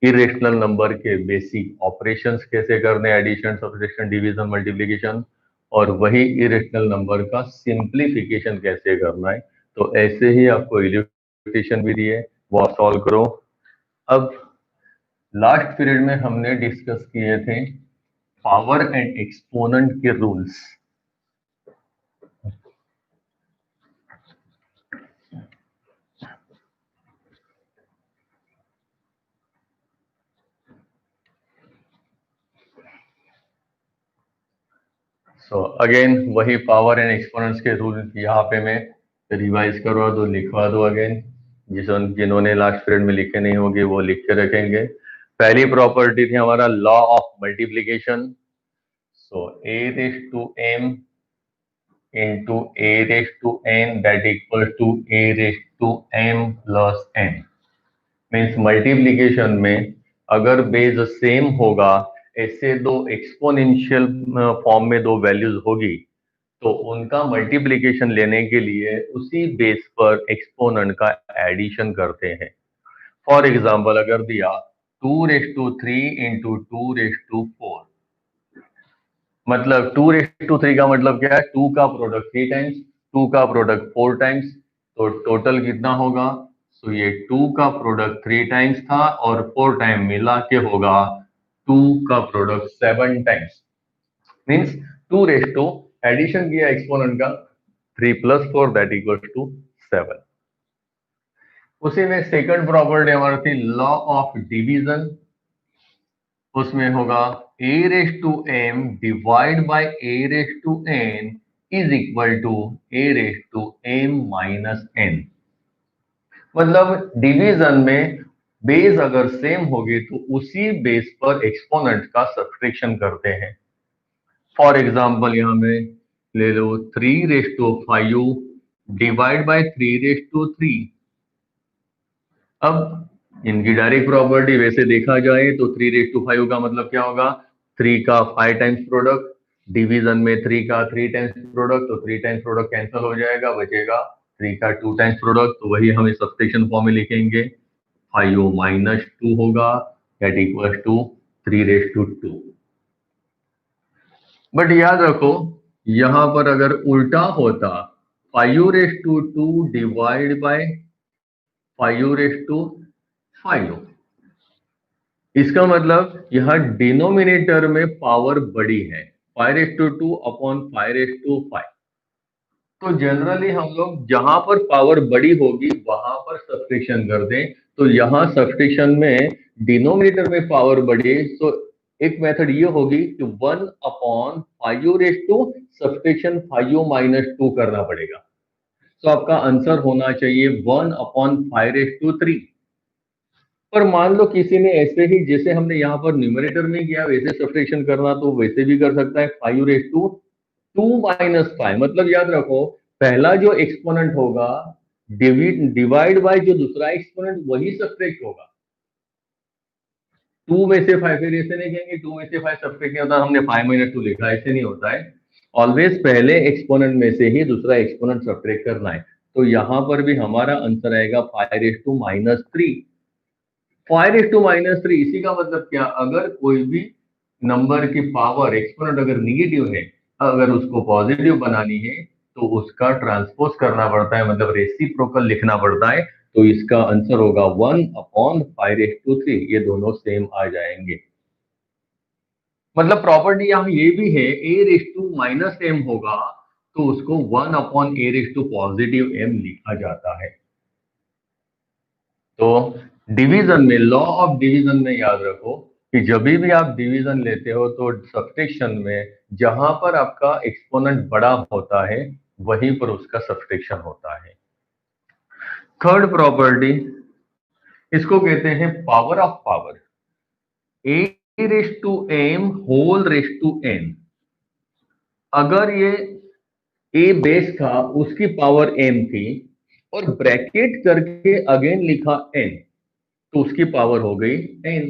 इरेशनल नंबर के बेसिक ऑपरेशंस कैसे करने, एडिशन सब्सट्रैक्शन डिवीजन मल्टीप्लिकेशन, और वही इरेशनल नंबर का सिंप्लीफिकेशन कैसे करना है। तो ऐसे ही आपको इल्यूस्ट्रेशन भी दिए, वो आप सॉल्व करो। अब लास्ट पीरियड में हमने डिस्कस किए थे पावर एंड एक्सपोनेंट के रूल्स। सो अगेन वही पावर एंड एक्सपोनेंट्स के रूल यहाँ पे मैं रिवाइज करवा दो, लिखवा दो अगेन, जिन्होंने लास्ट पीरियड में लिखे नहीं होंगे वो लिख के रखेंगे। पहली प्रॉपर्टी थी हमारा law of multiplication, so a raised to m into a raised to n that equals to a raised to m plus n, means multiplication में अगर बेस सेम होगा, ऐसे दो एक्सपोनेंशियल फॉर्म में दो वैल्यूज होगी, तो उनका मल्टीप्लीकेशन लेने के लिए उसी बेस पर एक्सपोनेंट का एडिशन करते हैं। फॉर एग्जाम्पल अगर दिया 2⁻³ इंटू 2⁻4, मतलब 2⁻³ का मतलब क्या है, 2 का प्रोडक्ट 3 टाइम्स, 2 का प्रोडक्ट 4 टाइम्स, तो टोटल कितना होगा तो ये 2 का प्रोडक्ट 3 टाइम्स था और 4 टाइम मिला के होगा 2 का product 7 times, means 2 raise to addition किया एक्सपोनेंट का 3 + 4 दैट इक्वल्स टू 7। उसी में सेकंड प्रॉपर्टी हमारी थी लॉ ऑफ डिवीजन, उसमें होगा a raise to m divide by a raise to n is equal to a raise to m minus n। मतलब डिवीजन में बेस अगर सेम होगी तो उसी बेस पर एक्सपोनेंट का सब्ट्रैक्शन करते हैं। फॉर एग्जाम्पल यहां में ले लो 3 raise to 5 divide by 3 raise to 3। अब इनकी डायरेक्ट प्रॉपर्टी वैसे देखा जाए तो 3 रेस टू 5 का मतलब क्या होगा, 3 का 5 टाइम्स प्रोडक्ट, डिवीजन में 3 का 3 टाइम्स प्रोडक्ट, तो 3 टाइम्स प्रोडक्ट कैंसिल हो जाएगा, बचेगा 3 का 2 टाइम्स प्रोडक्ट, तो वही हम सब्स्टिट्यूशन फॉर्म में लिखेंगे 5 माइनस 2 होगा that equal to 3 raise to 2। But याद रखो यहां पर अगर उल्टा होता 5 raise to 2 divide by 5 raise to 5, इसका मतलब यहां डिनोमिनेटर में पावर बड़ी है 5/2 अपॉन 5/5। तो जनरली हम लोग जहां पर पावर बड़ी होगी वहां पर सब्स्टिट्यूशन कर दें, तो यहां सब्स्टिट्यूशन में डिनोमिनेटर में पावर बढ़ी, तो एक मेथड ये होगी कि 1 अपॉन 5/2 सब्स्टिट्यूशन 5 माइनस 2 करना पड़ेगा। तो आपका आंसर होना चाहिए 1 अपॉन 5/3। पर मान लो किसी ने ऐसे ही जैसे हमने यहाँ पर न्यूमरेटर में किया वैसे सब्ट्रैक्शन करना तो वैसे भी कर सकता है 5/2 माइनस 5। मतलब याद रखो पहला जो एक्सपोनेंट होगा डिवाइड बाय जो दूसरा एक्सपोनेंट वही सब्ट्रैक्ट होगा। 2 में से 5 फिर ऐसे नहीं कहेंगे 2 में से 5 सब्ट्रैक्ट नहीं होता, हमने 5 - 2 लिखा, ऐसे नहीं होता है। ऑलवेज पहले एक्सपोनेंट में से ही दूसरा एक्सपोनेंट सब्ट्रैक्ट करना है। तो यहां पर भी हमारा आंसर आएगा 5/-3। 5/-3, इसी का मतलब क्या, अगर कोई भी नंबर की पावर एक्सपोनेंट अगर निगेटिव है, अगर उसको पॉजिटिव बनानी है तो उसका ट्रांसपोज करना पड़ता है, मतलब रेसिप्रोकल लिखना पड़ता है। तो इसका आंसर होगा 1 अपॉन 5/3, ये दोनों सेम आ जाएंगे। मतलब प्रॉपर्टी यहां ये भी है a⁻m होगा तो उसको 1 अपॉन a⁻m लिखा जाता है। तो डिवीजन में लॉ ऑफ डिवीजन में याद रखो कि जब भी आप डिवीजन लेते हो तो सब्ट्रैक्शन में जहां पर आपका एक्सपोनेंट बड़ा होता है वहीं पर उसका सब्ट्रैक्शन होता है। थर्ड प्रॉपर्टी, इसको कहते हैं power of power, a⁻m whole raise to n। अगर ये a बेस था उसकी पावर m थी और ब्रैकेट करके अगेन लिखा n, तो उसकी पावर हो गई n।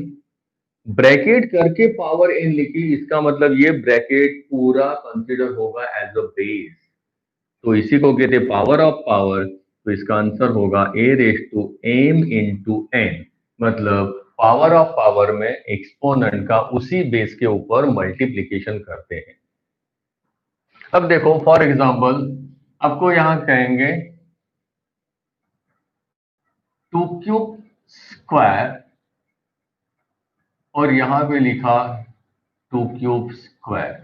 ब्रैकेट करके पावर n लिखी, इसका मतलब ये ब्रैकेट पूरा कंसीडर होगा एज अ बेस, तो इसी को कहते हैं पावर ऑफ पावर। तो इसका आंसर होगा a⁻m इंटू n, मतलब पावर ऑफ पावर में एक्सपोनेंट का उसी बेस के ऊपर मल्टीप्लीकेशन करते हैं। अब देखो फॉर एग्जांपल आपको यहां कहेंगे 2³ और यहां पे लिखा 2³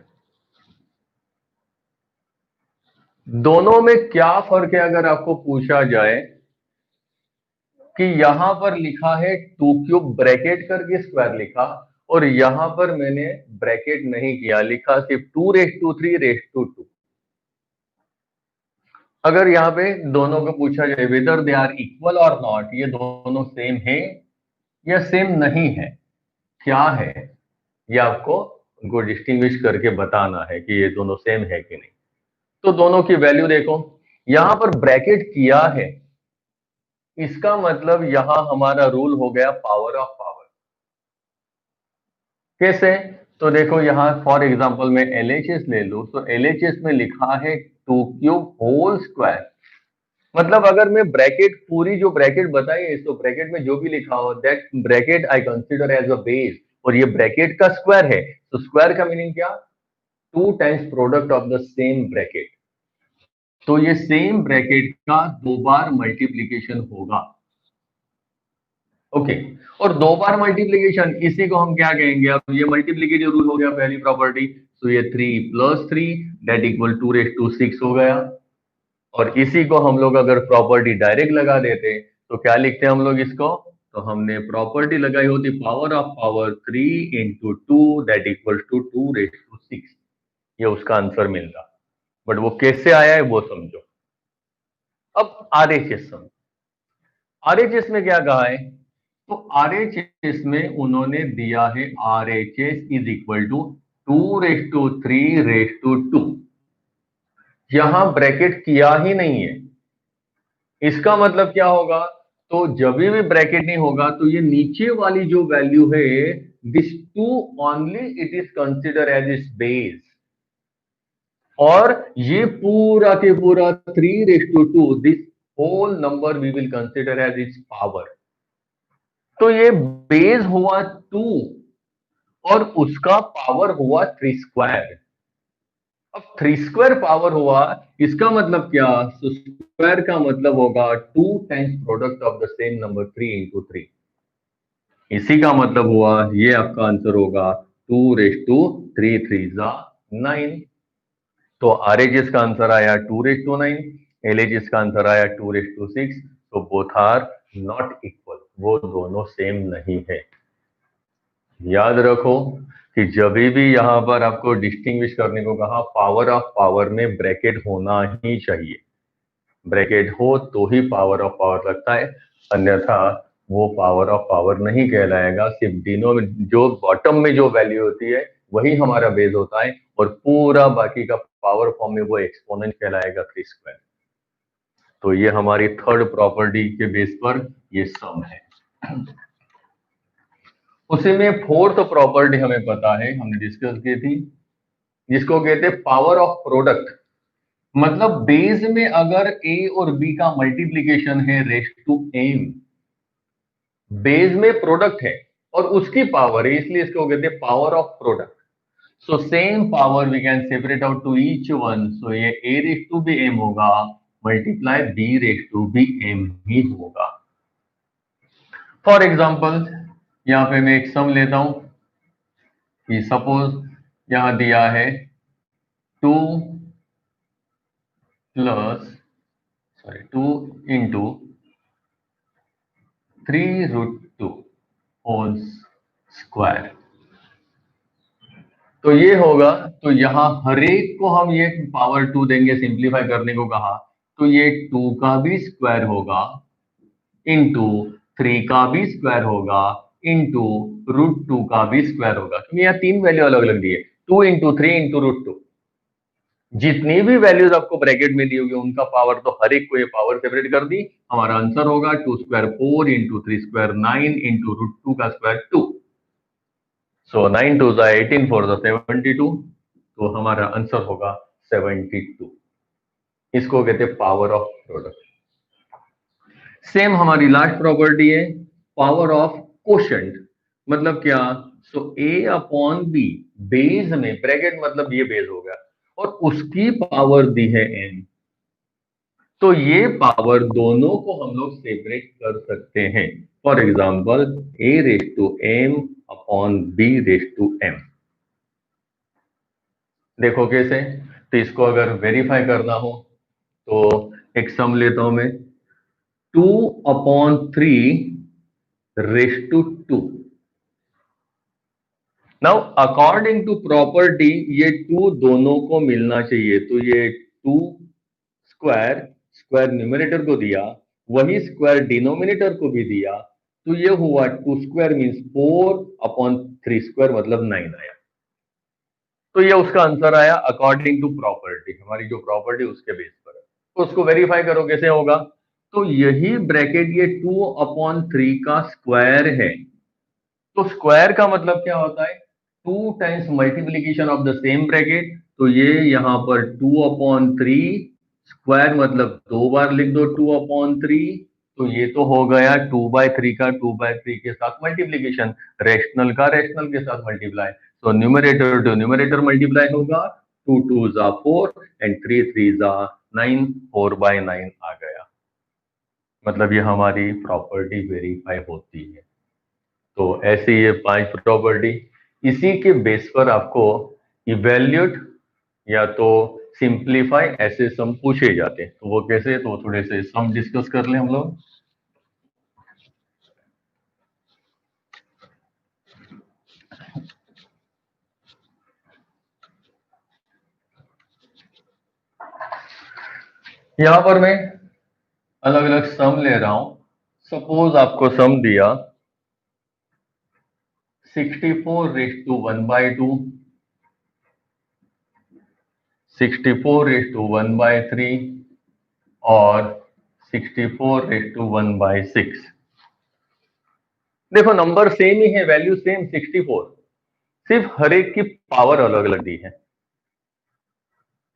दोनों में क्या फर्क है अगर आपको पूछा जाए कि यहां पर लिखा है 2³ ब्रैकेट करके स्क्वायर लिखा और यहां पर मैंने ब्रैकेट नहीं किया, लिखा सिर्फ 2⁻3⁻²। अगर यहाँ पे दोनों को पूछा जाए वेदर दे आर इक्वल और नॉट, ये दोनों सेम है या सेम नहीं है, क्या है, ये आपको उनको डिस्टिंग्विश करके बताना है कि ये दोनों सेम है कि नहीं। तो दोनों की वैल्यू देखो, यहां पर ब्रैकेट किया है, इसका मतलब यहां हमारा रूल हो गया पावर ऑफ पावर। कैसे, तो देखो यहां फॉर एग्जांपल मैं LHS ले लूं तो LHS में लिखा है 2³ होल स्क्वायर। मतलब अगर मैं ब्रैकेट पूरी जो ब्रैकेट बताई है तो ब्रैकेट में जो भी लिखा हो that bracket I consider as a base, और ये ब्रैकेट का स्क्वायर है, तो स्क्वायर का मीनिंग क्या, 2 times product of the same bracket. तो ये सेम ब्रैकेट का 2 बार मल्टीप्लीकेशन होगा। ओके। और दो बार मल्टीप्लीकेशन, इसी को हम क्या कहेंगे, अब ये मल्टीप्लीकेटिव रूल हो गया पहली प्रॉपर्टी। तो ये 3 + 3 दैट इक्वल 2�6 हो गया। और इसी को हम लोग अगर प्रॉपर्टी डायरेक्ट लगा देते तो क्या लिखते हैं हम लोग इसको, तो हमने प्रॉपर्टी लगाई होती power of power 3 × 2 that equal to 2�6। ये उसका आंसर मिलता। बट वो कैसे आया है वो समझो। अब आरएचएस समझो। आरएचएस में क्या कहा है, तो आरएचएस में उन्होंने दिया है आरएचएस इज इक्वल टू 2�3�2। यहां ब्रैकेट किया ही नहीं है। इसका मतलब क्या होगा, तो जब भी ब्रैकेट नहीं होगा तो ये नीचे वाली जो वैल्यू है this 2 only it is consider as its base. और ये पूरा के पूरा 3�2, this whole number we will consider as its power. तो ये बेस हुआ 2 और उसका पावर हुआ 3²। अब 3² पावर हुआ, इसका मतलब क्या, तो स्क्वायर का मतलब होगा 2 times product of the same number 3 × 3। इसी का मतलब हुआ ये आपका आंसर होगा 2�3⁵ 9। तो आरएचएस का आंसर आया 2�9, एलएचएस का आंसर आया 2�6। तो बोथ आर नॉट इक्वल, वो दोनों सेम नहीं है। याद रखो कि जब भी यहां पर आपको डिस्टिंग्विश करने को कहा, पावर ऑफ पावर में ब्रैकेट होना ही चाहिए। ब्रैकेट हो तो ही पावर ऑफ पावर लगता है, अन्यथा वो पावर ऑफ पावर नहीं कहलाएगा। सिर्फ जो बॉटम में जो वैल्यू होती है वही हमारा बेस होता है, और पूरा बाकी का पावर फॉर्म में वो एक्सपोनेंट कहलाएगा 3²। तो ये हमारी थर्ड प्रॉपर्टी के बेस पर ये सम है। उसी में फोर्थ प्रॉपर्टी हमें पता है, हमने डिस्कस की थी, जिसको कहते हैं पावर ऑफ प्रोडक्ट। मतलब बेस में अगर ए और बी का मल्टीप्लीकेशन है रेस्ट टू एम, बेस में प्रोडक्ट है और उसकी पावर है, इसलिए इसको कहते हैं power of product. So same power we can separate out to each one. So ये a raised to b m होगा, multiply b raised to b m ही होगा। फॉर एग्जाम्पल यहां पे मैं एक सम लेता हूं कि सपोज यहां दिया है 2 × 3√2 होल स्क्वायर। तो ये होगा, तो यहां हर एक को हम ये पावर 2 देंगे, सिंप्लीफाई करने को कहा, तो ये 2 का भी स्क्वायर होगा इंटू 3 का भी स्क्वायर होगा इंटू √2 का भी स्क्वायर होगा, क्योंकि यहाँ तीन वैल्यू अलग अलग दी है, 2 × 3 × √2। जितनी भी वैल्यूज आपको ब्रैकेट में दी होगी उनका पावर, तो हर एक को ये पावर सेपरेट कर दी, हमारा आंसर होगा 2² 4 × 3² 9 इंटू √2 का स्क्वायर 2। सो 9 2 18 4 72। तो हमारा आंसर होगा 72। इसको कहते हैं पावर ऑफ प्रोडक्ट। सेम हमारी लास्ट प्रॉपर्टी है पावर ऑफ कोशेंट। मतलब क्या, सो ए अपॉन बी, बेस में ब्रैकेट मतलब ये बेस हो गया और उसकी पावर दी है एन। तो ये पावर दोनों को हम लोग सेपरेट कर सकते हैं। For example a raise to m upon b raise to m. देखो कैसे, तो इसको अगर वेरीफाई करना हो तो एक सम लेता हूं मैं, 2/3 raise to 2। Now according to property ये 2 दोनों को मिलना चाहिए, तो ये 2 स्क्वायर, स्क्वायर न्यूमरेटर को दिया, वही स्क्वायर डिनोमिनेटर को भी दिया, तो ये हुआ 2² मीन्स 4/3² मतलब 9 आया। तो ये उसका आंसर आया अकॉर्डिंग टू प्रॉपर्टी, हमारी जो प्रॉपर्टी उसके बेस पर है। तो उसको वेरीफाई करो कैसे होगा, तो यही ब्रैकेट ये 2/3 का स्क्वायर है। तो स्क्वायर का मतलब क्या होता है, 2 times multiplication of the same bracket. तो ये यहां पर 2/3 स्क्वायर मतलब 2 बार लिख दो 2/3। तो ये तो हो गया 2/3 का 2/3 के साथ मल्टीप्लीकेशन, रेशनल का रेशनल के साथ मल्टीप्लाई। तो न्यूमरेटर टू न्यूमरेटर मल्टीप्लाई होगा, 2 2 4 एंड 3 3 9, 4/9 आ गया। मतलब ये हमारी प्रॉपर्टी वेरीफाई होती है। तो ऐसे ये 5 प्रॉपर्टी, इसी के बेस पर आपको इवेल्यूट या तो सिंप्लीफाई ऐसे सम पूछे जाते हैं। तो वो कैसे, तो थोड़े से सम डिस्कस कर लें हम लोग। यहां पर मैं अलग अलग सम ले रहा हूं। सपोज आपको सम दिया 64 रेस टू 1/2, 64 रेस टू 1/3 और 64 रेस टू 1/6। देखो नंबर सेम ही है, वैल्यू सेम 64, सिर्फ हर एक की पावर अलग अलग दी है।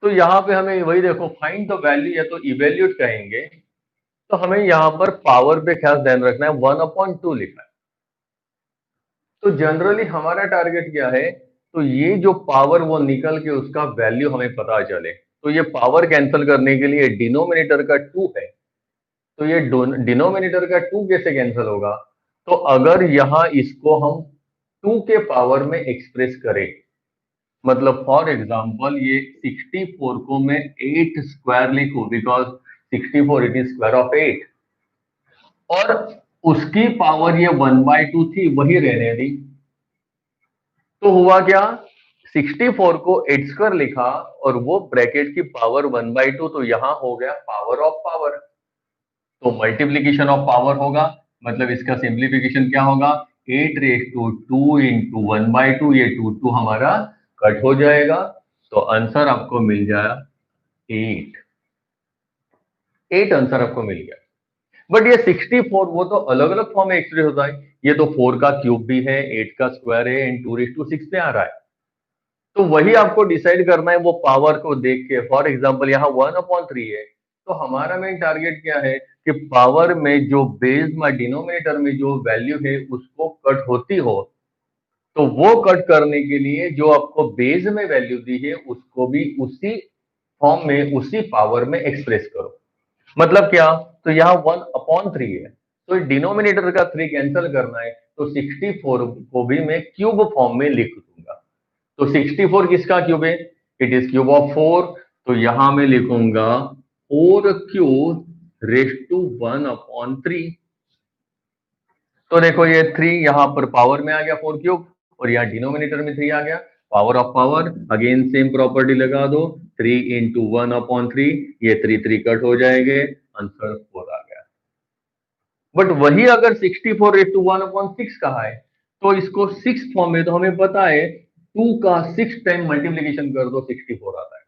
तो यहां पे हमें वही देखो, फाइंड द वैल्यू या तो इवेल्यूट कहेंगे, तो हमें यहां पर पावर पे खास ध्यान रखना है, 1/2 लिखा है। तो जनरली हमारा टारगेट क्या है, तो ये जो पावर वो निकल के उसका वैल्यू हमें पता चले। तो ये पावर कैंसिल करने के लिए डिनोमिनेटर का 2 है, तो ये डिनोमिनेटर का 2 कैसे कैंसिल होगा, तो अगर यहां इसको हम 2 के पावर में एक्सप्रेस करें, मतलब फॉर एग्जांपल ये 64 को मैं 8 स्क्वायर लिखूं, because 64 it is square of 8, और उसकी पावर ये 1/2 थी, वही रहने दी। तो हुआ क्या, 64 को 8 स्क्वायर लिखा और वो ब्रैकेट की पावर 1/2, तो यहां हो गया पावर ऑफ पावर। तो मल्टीप्लीकेशन ऑफ पावर होगा, मतलब इसका सिंप्लीफिकेशन क्या होगा, 8 रेस टू 2 इंटू 1/2, ये 2 हमारा कट हो जाएगा। तो आंसर आपको मिल जाएगा 8। 8 आंसर आपको मिल गया। बट ये 64 वो तो अलग अलग फॉर्म में एक्सप्रेस होता है, ये तो 4 का क्यूब भी है, 8 का स्क्वायर है, एंड 2 रेस टू 6 पे आ रहा है। तो वही आपको डिसाइड करना है वो पावर को देख के। फॉर एग्जाम्पल यहाँ 1/3 है, तो हमारा मेन टारगेट क्या है कि पावर में जो बेस में डिनोमिनेटर में जो वैल्यू है उसको कट होती हो, तो वो कट करने के लिए जो आपको बेस में वैल्यू दी है उसको भी उसी फॉर्म में उसी पावर में एक्सप्रेस करो। मतलब क्या, तो यहाँ 1/3 है, तो डिनोमिनेटर का 3 कैंसिल करना है, तो 64 को भी मैं क्यूब फॉर्म में लिख दूंगा। तो 64 किसका क्यूब है, इट इज क्यूब ऑफ 4। तो यहां मैं लिखूंगा 4 क्यूब रेस टू 1/3। तो देखो ये 3 यहां पर पावर में आ गया 4 क्यूब, और यहाँ डिनोमिनेटर में 3 आ गया, power of power. Again same property लगा दो, 3 इंटू 1/3, ये 3 कट हो जाएंगे, आंसर 4 आ गया। बट वही अगर 64 रेस टू 1/6 कहा है, तो इसको 6 फॉर्म में, तो हमें पता है 2 का 6 टाइम मल्टीप्लीकेशन कर दो 64 आता है।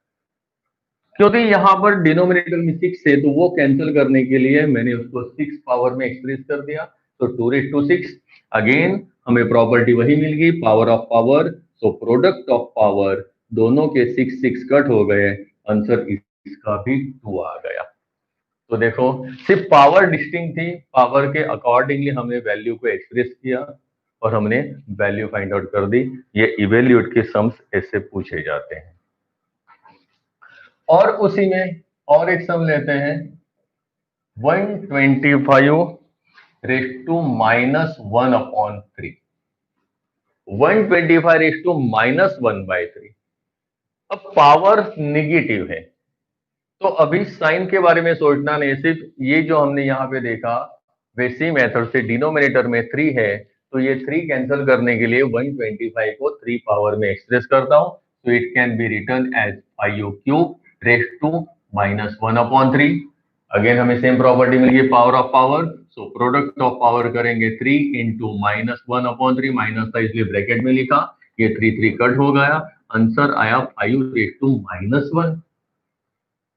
क्योंकि यहां पर डिनोमिनेटर में 6 है, तो वो कैंसिल करने के लिए मैंने उसको 6 पावर में एक्सप्रेस कर दिया, तो 2 रेस टू 6। अगेन हमें प्रॉपर्टी वही मिल गई, power of power. So product of power, दोनों के 6 कट हो गए, आंसर इसका भी 2 आ गया। तो देखो सिर्फ पावर डिस्टिंक्ट थी, पावर के अकॉर्डिंगली हमने वैल्यू को एक्सप्रेस किया और हमने वैल्यू फाइंड आउट कर दी। ये इवेल्यूट के सम्स ऐसे पूछे जाते हैं। और उसी में और एक सम लेते हैं, 125 रेस टू -1/3। 125 race to -1/3। अब पावर निगेटिव है, तो अभी साइन के बारे में सोचना नहीं, सिर्फ ये जो हमने यहाँ पे देखा वैसी मेथड से डिनोमिनेटर में 3 है, तो ये 3 कैंसिल करने के लिए 125 को 3 पावर में एक्सप्रेस करता हूं, तो it can be written as 5 cube raise to -1/3। Again हमें सेम प्रॉपर्टी मिल गई, power of power. So product of power करेंगे 3 इंटू -1/3, माइनस था इसलिए ब्रैकेट में लिखा, ये 3 कट हो गया, आंसर आया 5 रेस टू -1।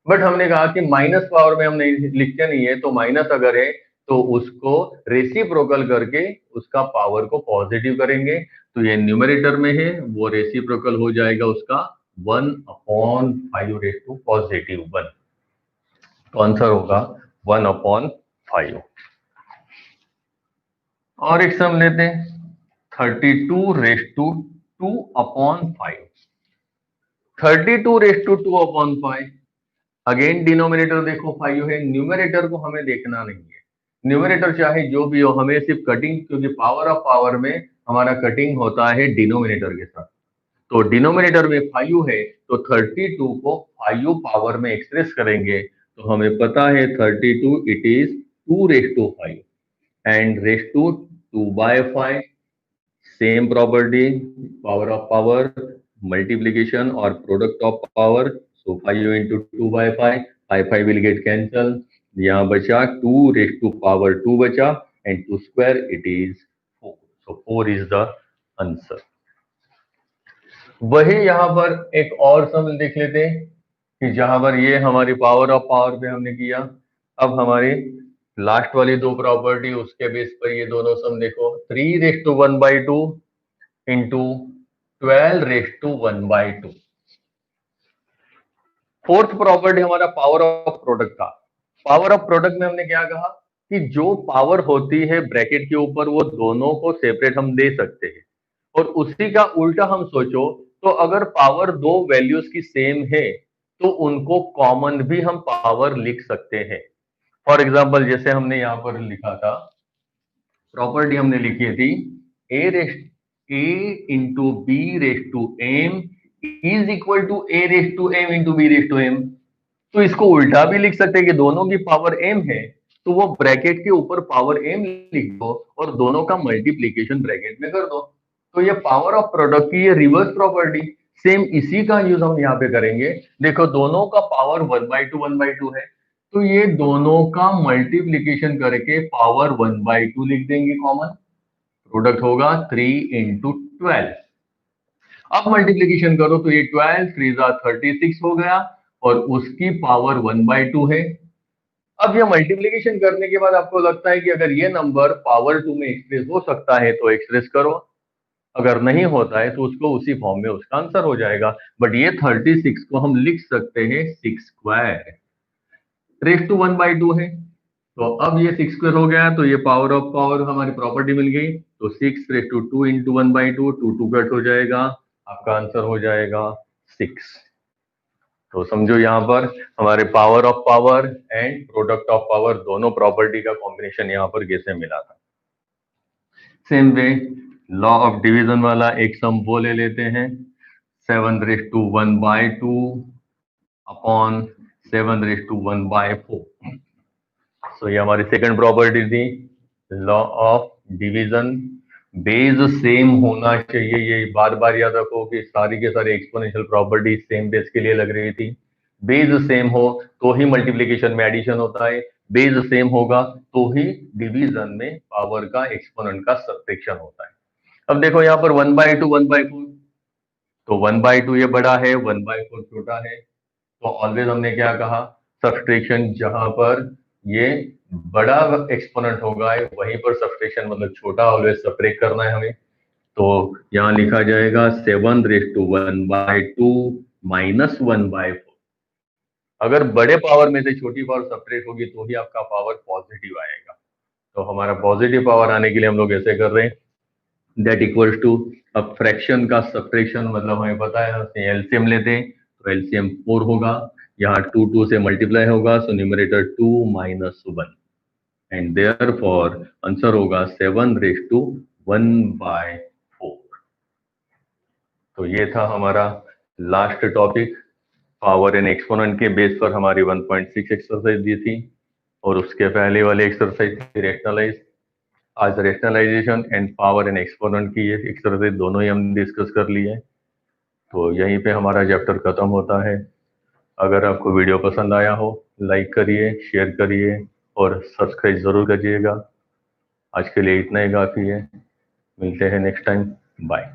बट हमने कहा कि माइनस पावर में हम नहीं लिखते नहीं है, तो माइनस अगर है तो उसको रेसिप्रोकल करके उसका पावर को पॉजिटिव करेंगे, तो ये न्यूमरेटर में है, वो रेसिप्रोकल हो जाएगा उसका 1/5 रेस टू +1। तो आंसर होगा 1/5। और एक सम लेते हैं, 32 raise to 2/5। 32 raise to 2/5। Again denominator देखो 5 है, न्यूमरेटर को हमें देखना नहीं है, न्यूमरेटर चाहे जो भी हो, हमें सिर्फ कटिंग, क्योंकि पावर ऑफ पावर में हमारा कटिंग होता है डिनोमिनेटर के साथ। तो डिनोमिनेटर में 5 है, तो 32 को 5 पावर में एक्सप्रेस करेंगे तो हमें पता है 32 it is 2 raised to 5 and raised to 2/5, same property, power of power, multiplication और product of power. So 5 into 2/5, 5 will get cancel, यहाँ बचा 2 raised to power 2 बचा and 2 square it is 4। So 4 is the answer. वही यहाँ पर एक और सम लिख लेते हैं कि जहां पर ये हमारी पावर ऑफ पावर पे हमने किया। अब हमारी लास्ट वाली दो प्रॉपर्टी, उसके बेस पर ये दोनों सम देखो। 3 raised to 1/2 into 12 raised to 1/2। Fourth property हमारा पावर ऑफ प्रोडक्ट का। पावर ऑफ प्रोडक्ट में हमने क्या कहा कि जो पावर होती है ब्रैकेट के ऊपर वो दोनों को सेपरेट हम दे सकते हैं, और उसी का उल्टा हम सोचो तो अगर पावर दो वैल्यूज की सेम है तो उनको कॉमन भी हम पावर लिख सकते हैं। फॉर एग्जाम्पल जैसे हमने यहां पर लिखा था, प्रॉपर्टी हमने लिखी थी a into b raised to एम is equal to a raised to m into b raised to m। तो इसको उल्टा भी लिख सकते हैं कि दोनों की पावर m है तो वो ब्रैकेट के ऊपर पावर m लिख दो और दोनों का मल्टीप्लीकेशन ब्रैकेट में कर दो। तो ये पावर ऑफ प्रोडक्ट की ये रिवर्स प्रॉपर्टी, सेम इसी का यूज हम यहाँ पे करेंगे। देखो दोनों का पावर 1/2 है, तो ये दोनों का मल्टीप्लीकेशन करके पावर 1/2 लिख देंगे कॉमन। प्रोडक्ट होगा 3 इंटू 12। अब मल्टीप्लीकेशन करो तो ये 12 3 36 हो गया और उसकी पावर 1/2 है। अब ये मल्टीप्लीकेशन करने के बाद आपको लगता है कि अगर ये नंबर पावर 2 में एक्सप्रेस हो सकता है तो एक्सप्रेस करो, अगर नहीं होता है तो उसको उसी फॉर्म में उसका आंसर हो जाएगा। बट ये 36 को हम लिख सकते हैं 6 स्क्वायर, रेस टू 1/2 है। तो अब ये 6 स्क्वायर हो गया तो ये पावर ऑफ पावर हमारी प्रॉपर्टी मिल गई। तो 6 रेस टू 2 इंटू 1/2, 2 कट हो जाएगा, आपका आंसर हो जाएगा 6। तो समझो यहाँ पर हमारे power of power and product of power दोनों प्रॉपर्टी का कॉम्बिनेशन यहाँ पर कैसे मिला था। Same way law of division वाला एक सम वो ले लेते हैं, 7 raised to 1/2 upon 7 raised to 1/4। सो ये हमारी सेकंड प्रॉपर्टी थी, law of division. Base same होना चाहिए, ये बार बार याद रखो कि सारी के सारी एक्सपोनेंशियल प्रॉपर्टी सेम बेस के लिए लग रही थी। बेस सेम हो तो ही मल्टीप्लीकेशन में एडिशन होता है, बेस सेम होगा तो ही डिवीजन में पावर का एक्सपोनेंट का सब्ट्रैक्शन होता है। अब देखो यहाँ पर 1/2 1/4, तो 1/2 ये बड़ा है, 1/4 छोटा है। तो ऑलवेज हमने क्या कहा, सब्ट्रैक्शन जहां पर ये बड़ा एक्सपोनेंट होगा वहीं पर सब्ट्रैक्शन मतलब छोटा ऑलवेज सब्ट्रैक्ट करना है हमें। तो यहाँ लिखा जाएगा 7 raised to 1/2 माइनस 1/4। अगर बड़े पावर में से छोटी पावर सब्ट्रैक्ट होगी तो ही आपका पावर पॉजिटिव आएगा। तो हमारा पॉजिटिव पावर आने के लिए हम लोग ऐसे कर रहे हैं, दैट इक्वल्स टू, अब फ्रैक्शन का सब्ट्रैक्शन मतलब हमें पता है एलसीएम लेते हैं तो एलसीएम 4 होगा, यहाँ 2 2 से मल्टीप्लाई होगा, so numerator 2 minus 1 and therefore answer होगा 7 raised to 1/4। तो ये था हमारा last topic, power and exponent के बेस पर हमारी 1.6 एक्सरसाइज दी थी और उसके पहले वाले एक्सरसाइज थी रैशनलाइज। आज rationalisation and power and exponent की ये एक्सरसाइज दोनों ही हम डिस्कस कर लिए। तो यहीं पे हमारा चैप्टर खत्म होता है। अगर आपको वीडियो पसंद आया हो लाइक करिए, शेयर करिए और सब्सक्राइब जरूर करिएगा। आज के लिए इतना ही काफी है, मिलते हैं नेक्स्ट टाइम, बाय।